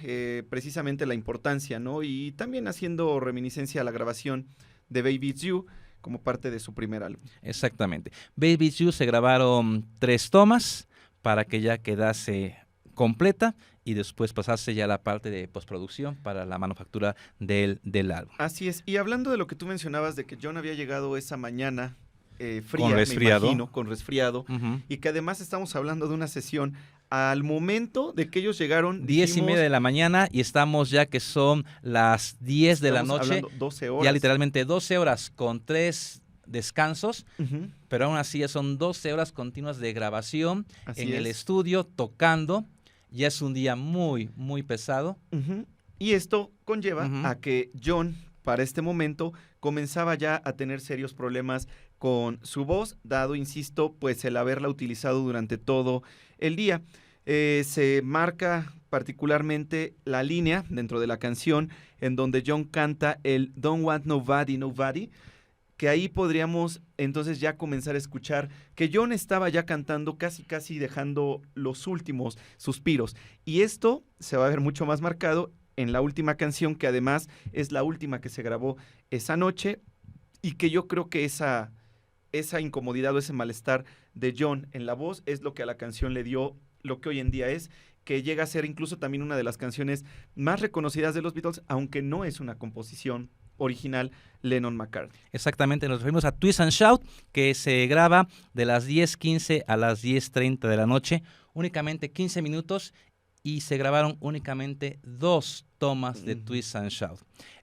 precisamente la importancia, ¿no? Y también haciendo reminiscencia a la grabación de Baby It's You como parte de su primer álbum. Exactamente. Baby It's You se grabaron 3 tomas para que ya quedase completa y después pasase ya a la parte de postproducción para la manufactura del álbum. Así es. Y hablando de lo que tú mencionabas de que John había llegado esa mañana fría, Con resfriado. me imagino, con resfriado, Ujú. y que además estamos hablando de una sesión al momento de que ellos llegaron, 10:30 de la mañana y estamos ya que son las 10 de la estamos noche, hablando 12 horas. ya literalmente 12 horas con 3 descansos, Ujú, pero aún así ya son 12 horas continuas de grabación así en el es. estudio, tocando. Ya es un día muy, muy pesado. Ujú. Y esto conlleva Ujú. a que John, para este momento, comenzaba ya a tener serios problemas con su voz, dado, insisto, pues el haberla utilizado durante todo el día. Se marca particularmente la línea dentro de la canción en donde John canta el Don't Want Nobody, Nobody, que ahí podríamos entonces ya comenzar a escuchar que John estaba ya cantando casi dejando los últimos suspiros. Y esto se va a ver mucho más marcado en la última canción, que además es la última que se grabó esa noche y que yo creo que esa incomodidad o ese malestar de John en la voz es lo que a la canción le dio lo que hoy en día es, que llega a ser incluso también una de las canciones más reconocidas de los Beatles, aunque no es una composición original Lennon-McCartney. Exactamente, nos referimos a Twist and Shout, que se graba de las 10:15 a las 10:30 de la noche, únicamente 15 minutos, y se grabaron únicamente 2 tomas de Twist and Shout,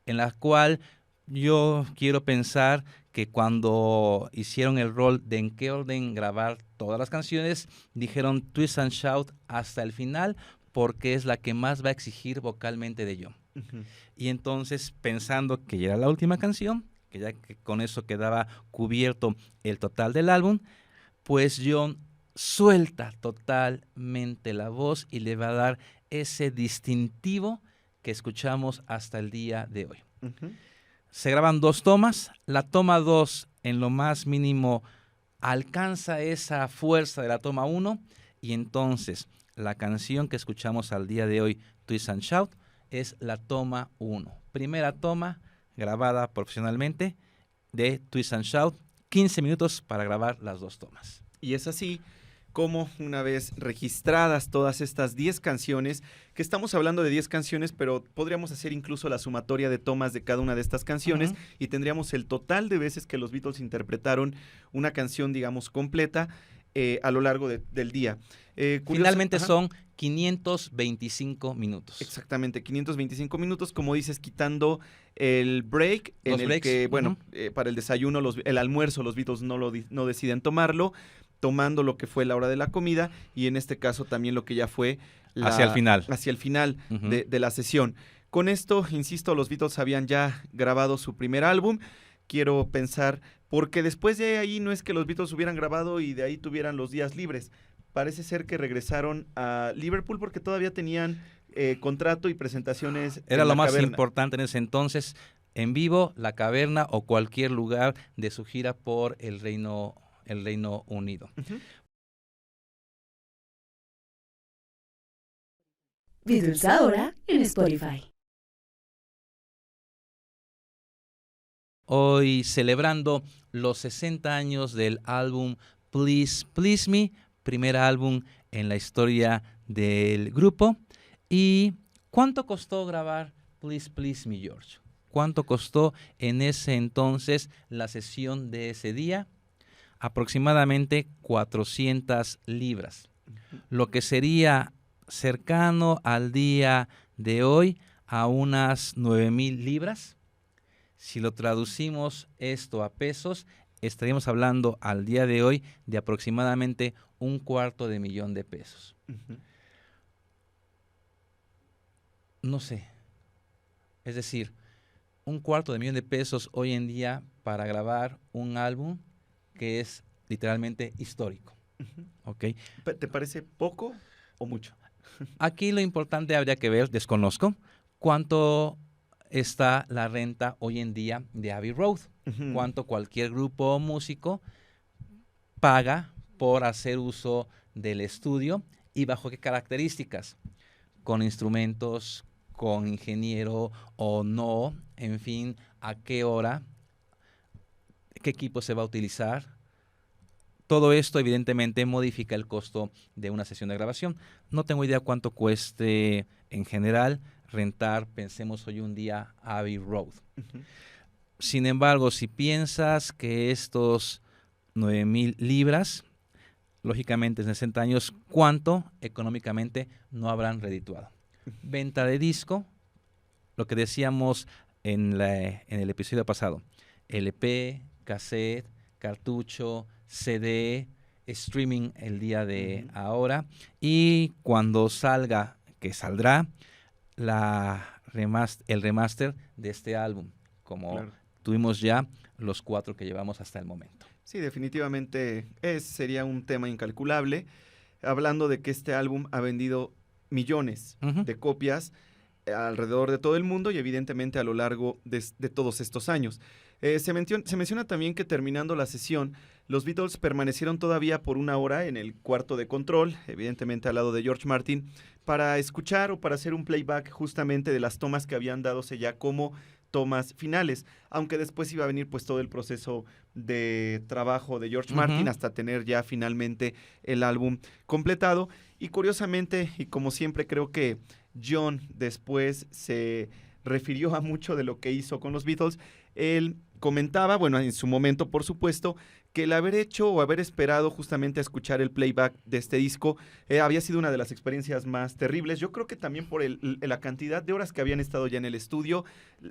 en la cual yo quiero pensar que cuando hicieron el rol de en qué orden grabar todas las canciones, dijeron Twist and Shout hasta el final, porque es la que más va a exigir vocalmente de John. Uh-huh. Y entonces, pensando que ya era la última canción, que ya que con eso quedaba cubierto el total del álbum, pues John suelta totalmente la voz y le va a dar ese distintivo que escuchamos hasta el día de hoy. Uh-huh. Se graban 2 tomas, la toma 2 en lo más mínimo alcanza esa fuerza de la toma 1 y entonces la canción que escuchamos al día de hoy, Twist and Shout, es la toma 1. Primera toma grabada profesionalmente de Twist and Shout, 15 minutos para grabar las 2 tomas. Y es así como una vez registradas todas estas 10 canciones, que estamos hablando de 10 canciones, pero podríamos hacer incluso la sumatoria de tomas de cada una de estas canciones y tendríamos el total de veces que los Beatles interpretaron una canción, digamos, completa a lo largo del día. Finalmente son 525 minutos. Exactamente, 525 minutos, como dices, quitando el break en el que, bueno, para el desayuno, el almuerzo, los Beatles no deciden tomarlo, tomando lo que fue la hora de la comida y en este caso también lo que ya fue hacia el final de la sesión. Con esto, insisto, los Beatles habían ya grabado su primer álbum. Quiero pensar, porque después de ahí no es que los Beatles hubieran grabado y de ahí tuvieran los días libres. Parece ser que regresaron a Liverpool porque todavía tenían contrato y presentaciones. Era lo más caverna. importante en ese entonces, en vivo, la caverna o cualquier lugar de su gira por el Reino Unido. Uh-huh. Beatles ahora en Spotify. Hoy celebrando los 60 años del álbum Please Please Me, primer álbum en la historia del grupo. ¿Y cuánto costó grabar Please Please Me, George? ¿Cuánto costó en ese entonces la sesión de ese día? Aproximadamente 400 libras, lo que sería cercano al día de hoy a unas 9,000 libras. Si lo traducimos esto a pesos, estaríamos hablando al día de hoy de aproximadamente $250,000 pesos. Uh-huh. No sé, es decir, $250,000 pesos hoy en día para grabar un álbum que es literalmente histórico. Ujú. ¿Ok? ¿Te parece poco o mucho? Aquí lo importante habría que ver, desconozco, cuánto está la renta hoy en día de Abbey Road, Ujú. cuánto cualquier grupo o músico paga por hacer uso del estudio y bajo qué características, con instrumentos, con ingeniero o no, en fin, a qué hora, qué equipo se va a utilizar. Todo esto evidentemente modifica el costo de una sesión de grabación. No tengo idea cuánto cueste en general rentar, pensemos hoy un día, Abbey Road. Ujú. Sin embargo, si piensas que estos 9,000 libras, lógicamente en 60 años, ¿cuánto económicamente no habrán redituado? Venta de disco, lo que decíamos en el episodio pasado, LP, cassette, cartucho, CD, streaming el día de Ujú. ahora, y cuando salga, que saldrá, el remaster de este álbum, como Claro. tuvimos ya los 4 que llevamos hasta el momento. Sí, definitivamente sería un tema incalculable. Hablando de que este álbum ha vendido millones Ujú. de copias alrededor de todo el mundo y evidentemente a lo largo de todos estos años. Se menciona también que terminando la sesión, los Beatles permanecieron todavía por 1 hora en el cuarto de control, evidentemente al lado de George Martin, para escuchar o para hacer un playback justamente de las tomas que habían dadose ya como tomas finales, aunque después iba a venir pues todo el proceso de trabajo de George Martin Ujú. hasta tener ya finalmente el álbum completado. Y curiosamente, y como siempre, creo que John después se refirió a mucho de lo que hizo con los Beatles. Él comentaba, bueno, en su momento, por supuesto, que el haber hecho o haber esperado justamente a escuchar el playback de este disco había sido una de las experiencias más terribles. Yo creo que también por la cantidad de horas que habían estado ya en el estudio,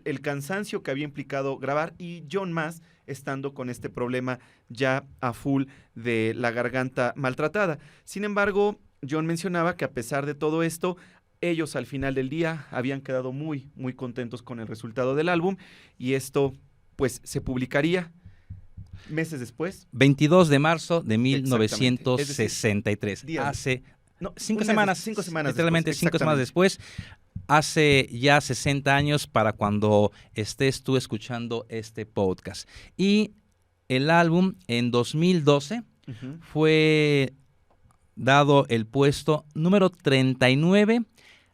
el cansancio que había implicado grabar y John más estando con este problema ya a full de la garganta maltratada. Sin embargo, John mencionaba que a pesar de todo esto, ellos al final del día habían quedado muy, muy contentos con el resultado del álbum y esto pues se publicaría meses después. 22 de marzo de Exactamente. Es decir, 1963. días. Hace No, 5 un mes, semanas. 5 semanas Literalmente después. 5 semanas después. Hace ya 60 años para cuando estés tú escuchando este podcast. Y el álbum en 2012 Uh-huh. fue dado el puesto número 39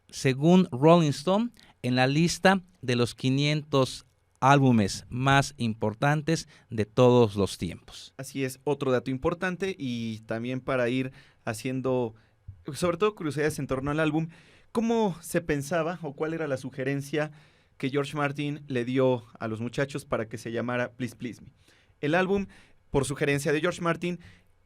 según Rolling Stone en la lista de los 500 álbumes más importantes de todos los tiempos. Así es, otro dato importante y también para ir haciendo, sobre todo curiosidades en torno al álbum, ¿cómo se pensaba o cuál era la sugerencia que George Martin le dio a los muchachos para que se llamara Please Please Me? El álbum, por sugerencia de George Martin,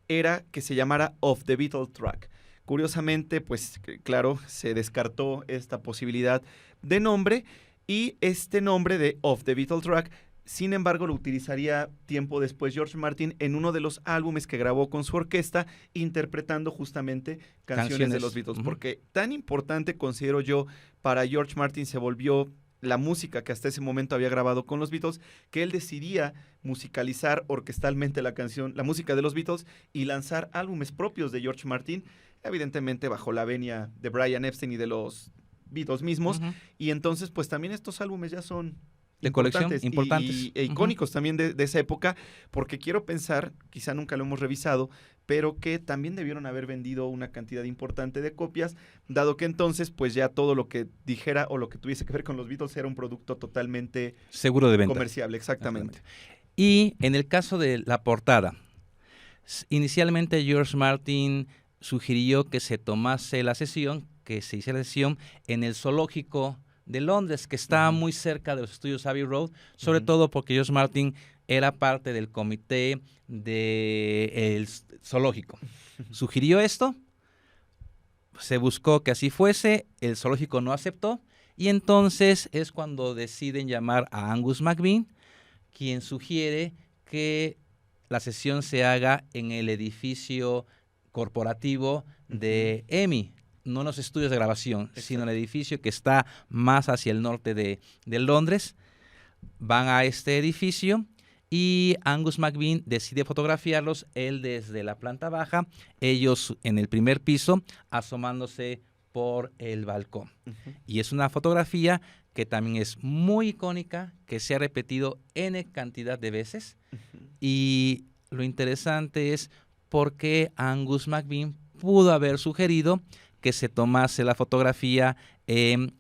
era que se llamara Of the Beatles Track. Curiosamente, pues claro, se descartó esta posibilidad de nombre y este nombre de Of the Beatles Track, sin embargo, lo utilizaría tiempo después George Martin en uno de los álbumes que grabó con su orquesta, interpretando justamente canciones de los Beatles. Uh-huh. Porque tan importante considero yo para George Martin se volvió la música que hasta ese momento había grabado con los Beatles, que él decidía musicalizar orquestalmente la canción, la música de los Beatles y lanzar álbumes propios de George Martin, evidentemente bajo la venia de Brian Epstein y de los Beatles mismos. Uh-huh. Y entonces, pues también estos álbumes ya son de colección importantes e icónicos también de esa época, porque quiero pensar, quizá nunca lo hemos revisado, pero que también debieron haber vendido una cantidad importante de copias, dado que entonces pues ya todo lo que dijera o lo que tuviese que ver con los Beatles era un producto totalmente seguro de venta, comerciable, exactamente. Y en el caso de la portada, inicialmente George Martin sugirió que se tomase la sesión, que se hiciera la sesión en el zoológico de Londres, que está muy cerca de los estudios Abbey Road, sobre todo porque George Martin era parte del comité del zoológico. Sugirió esto, se buscó que así fuese, el zoológico no aceptó, y entonces es cuando deciden llamar a Angus MacBean, quien sugiere que la sesión se haga en el edificio corporativo de EMI, no en los estudios de grabación, exacto, sino el edificio que está más hacia el norte de Londres. Van a este edificio y Angus McBean decide fotografiarlos, él desde la planta baja, ellos en el primer piso, asomándose por el balcón. Y es una fotografía que también es muy icónica, que se ha repetido N cantidad de veces, y lo interesante es por qué Angus McBean pudo haber sugerido que se tomase la fotografía en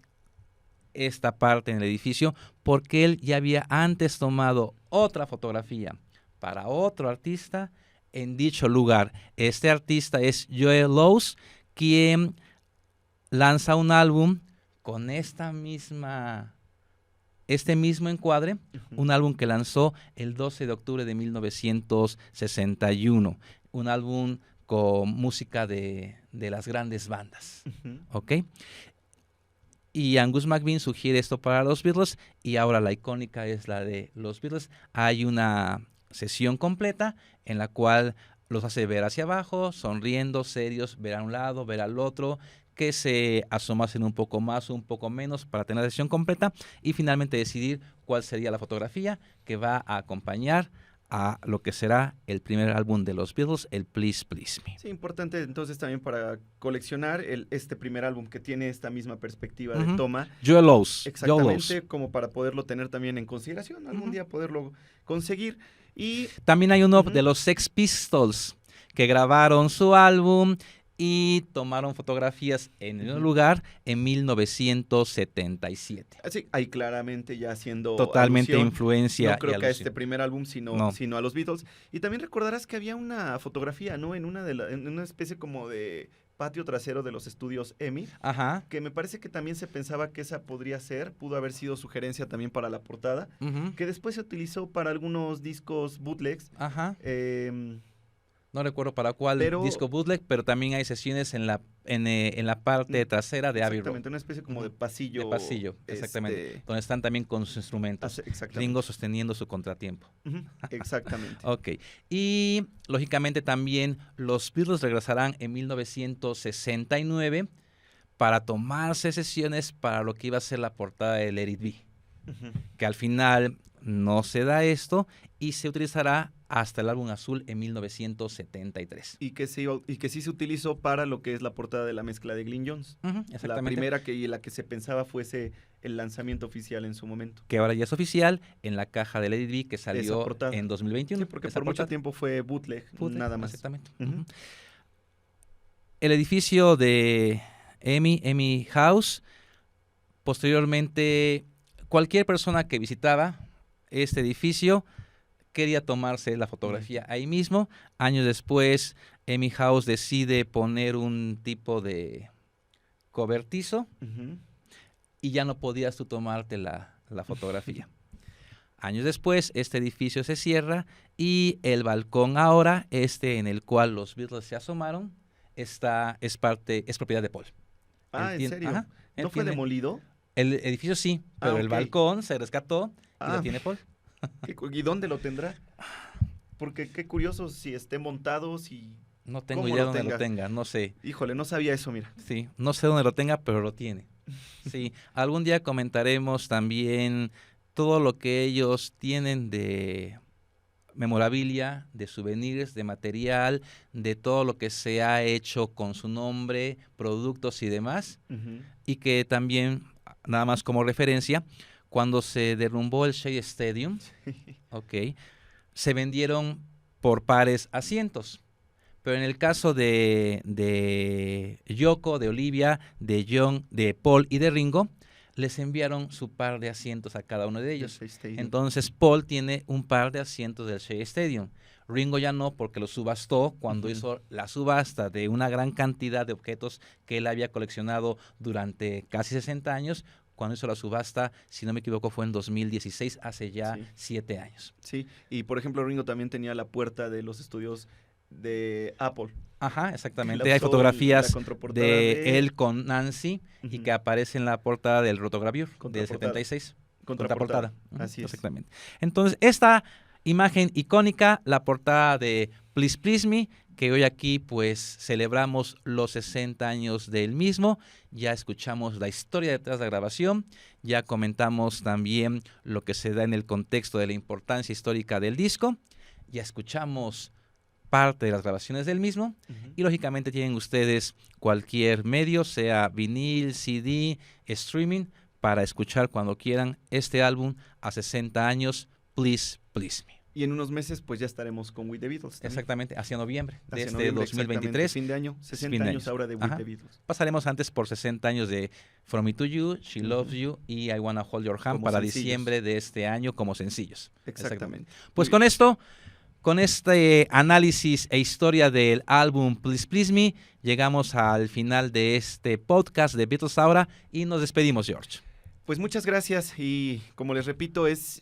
esta parte en el edificio, porque él ya había antes tomado otra fotografía para otro artista en dicho lugar. Este artista es Joel Lowes, quien lanza un álbum con este mismo encuadre, un álbum que lanzó el 12 de octubre de 1961, un álbum con música de las grandes bandas, ¿ok? Y Angus McBean sugiere esto para los Beatles, y ahora la icónica es la de los Beatles. Hay una sesión completa en la cual los hace ver hacia abajo, sonriendo, serios, ver a un lado, ver al otro, que se asomasen un poco más o un poco menos para tener la sesión completa, y finalmente decidir cuál sería la fotografía que va a acompañar a lo que será el primer álbum de los Beatles, el Please Please Me. Sí, importante entonces también para coleccionar este primer álbum que tiene esta misma perspectiva de toma. Joel Lowes. Exactamente, como para poderlo tener también en consideración, algún día poderlo conseguir. Y también hay uno de los Sex Pistols que grabaron su álbum y tomaron fotografías en un lugar en 1977. Así, ahí claramente ya haciendo totalmente alusión, influencia. no creo y que a alusión. este primer álbum, sino a los Beatles. Y también recordarás que había una fotografía, ¿no? En una especie como de patio trasero de los estudios EMI, Ajá. que me parece que también se pensaba que esa pudo haber sido sugerencia también para la portada, que después se utilizó para algunos discos bootlegs. Ajá. No recuerdo para cuál disco bootleg, pero también hay sesiones en la parte trasera de Abbey Road. Exactamente, una especie como de pasillo. De pasillo, exactamente. Donde están también con sus instrumentos. Ringo sosteniendo su contratiempo. Exactamente. Ok. Y, lógicamente, también los Beatles regresarán en 1969 para tomarse sesiones para lo que iba a ser la portada de Let It Be. Que al final no se da esto y se utilizará hasta el álbum azul en 1973. Y que sí se utilizó para lo que es la portada de la mezcla de Glyn Johns. Exactamente. La primera la que se pensaba fuese el lanzamiento oficial en su momento. Que ahora ya es oficial en la caja de Let It Be, que salió en 2021. Sí, porque por mucho tiempo fue bootleg, nada más. Exactamente. El edificio de EMI House, posteriormente, cualquier persona que visitaba este edificio quería tomarse la fotografía ahí mismo. Años después, EMI House decide poner un tipo de cobertizo y ya no podías tú tomarte la fotografía. Años después, este edificio se cierra y el balcón ahora, en el cual los Beatles se asomaron, es propiedad de Paul. ¿En serio? Ajá, ¿No fue demolido? El edificio sí, pero el balcón se rescató y lo tiene Paul. ¿Y dónde lo tendrá? Porque qué curioso si esté montado, si... No tengo idea dónde lo tenga, no sé. Híjole, no sabía eso, mira. Sí, no sé dónde lo tenga, pero lo tiene. Sí, algún día comentaremos también todo lo que ellos tienen de memorabilia, de souvenirs, de material, de todo lo que se ha hecho con su nombre, productos y demás. Y que también, nada más como referencia, cuando se derrumbó el Shea Stadium, se vendieron por pares asientos. Pero en el caso de Yoko, de Olivia, de John, de Paul y de Ringo, les enviaron su par de asientos a cada uno de ellos. Entonces Paul tiene un par de asientos del Shea Stadium. Ringo ya no, porque lo subastó cuando hizo la subasta de una gran cantidad de objetos que él había coleccionado durante casi 60 años. Cuando hizo la subasta, si no me equivoco, fue en 2016, hace ya 7 años. Sí, y por ejemplo, Ringo también tenía la puerta de los estudios de Apple. Ajá, exactamente. Hay fotografías de él con Nancy y que aparece en la portada del Rotogravure del 76. Contraportada. Así es. Exactamente. Entonces, esta imagen icónica, la portada de Please Please Me, que hoy aquí pues celebramos los 60 años del mismo. Ya escuchamos la historia detrás de la grabación, ya comentamos también lo que se da en el contexto de la importancia histórica del disco, ya escuchamos parte de las grabaciones del mismo y lógicamente tienen ustedes cualquier medio, sea vinil, CD, streaming, para escuchar cuando quieran este álbum a 60 años, Please Please Me. Y en unos meses pues ya estaremos con With the Beatles también. Exactamente, hacia noviembre de Hacia este noviembre, 2023. fin de año, 60 fin de años ahora de With Ajá. the Beatles. Pasaremos antes por 60 años de From Me to You, She Loves You y I Wanna Hold Your Hand Como para sencillos. diciembre de este año como sencillos. Exactamente. Pues con esto, con este análisis e historia del álbum Please Please Me, llegamos al final de este podcast de Beatles Ahora y nos despedimos, George. Pues muchas gracias y como les repito, es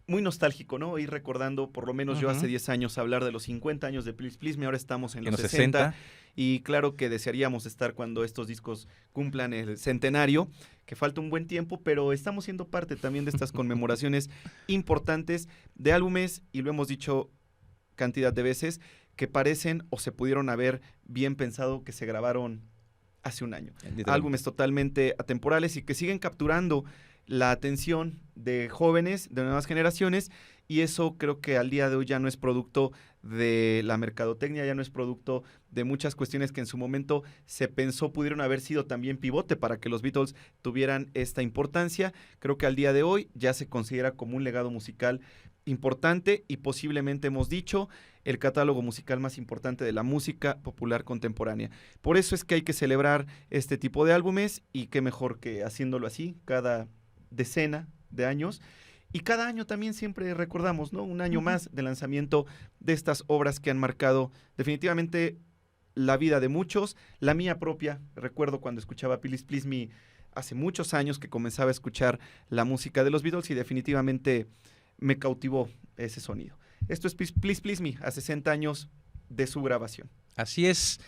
muy nostálgico, ¿no? Ir recordando, por lo menos yo hace 10 años, hablar de los 50 años de Please Please Me, ahora estamos en los 60. Y claro que desearíamos estar cuando estos discos cumplan el centenario, que falta un buen tiempo, pero estamos siendo parte también de estas conmemoraciones importantes de álbumes, y lo hemos dicho cantidad de veces, que parecen o se pudieron haber bien pensado que se grabaron hace un año. Álbumes totalmente atemporales y que siguen capturando la atención de jóvenes, de nuevas generaciones, y eso creo que al día de hoy ya no es producto de la mercadotecnia, ya no es producto de muchas cuestiones que en su momento se pensó pudieron haber sido también pivote para que los Beatles tuvieran esta importancia. Creo que al día de hoy ya se considera como un legado musical importante y posiblemente, hemos dicho, el catálogo musical más importante de la música popular contemporánea. Por eso es que hay que celebrar este tipo de álbumes, y qué mejor que haciéndolo así cada decena de años. Y cada año también siempre recordamos, ¿no? Un año más de lanzamiento de estas obras que han marcado definitivamente la vida de muchos, la mía propia. Recuerdo cuando escuchaba Please Please Me hace muchos años, que comenzaba a escuchar la música de los Beatles, y definitivamente me cautivó ese sonido. Esto es Please Please Me, a 60 años de su grabación. Así es.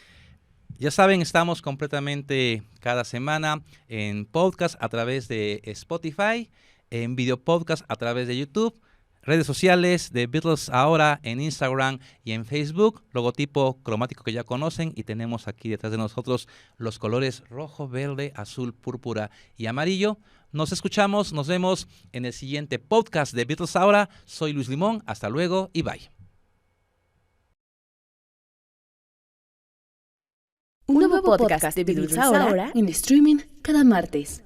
Ya saben, estamos completamente cada semana en podcast a través de Spotify, en video podcast a través de YouTube, redes sociales de Beatles Ahora en Instagram y en Facebook, logotipo cromático que ya conocen, y tenemos aquí detrás de nosotros los colores rojo, verde, azul, púrpura y amarillo. Nos escuchamos, nos vemos en el siguiente podcast de Beatles Ahora. Soy Luis Limón, hasta luego y bye. Un nuevo podcast de Beatles Ahora en streaming cada martes.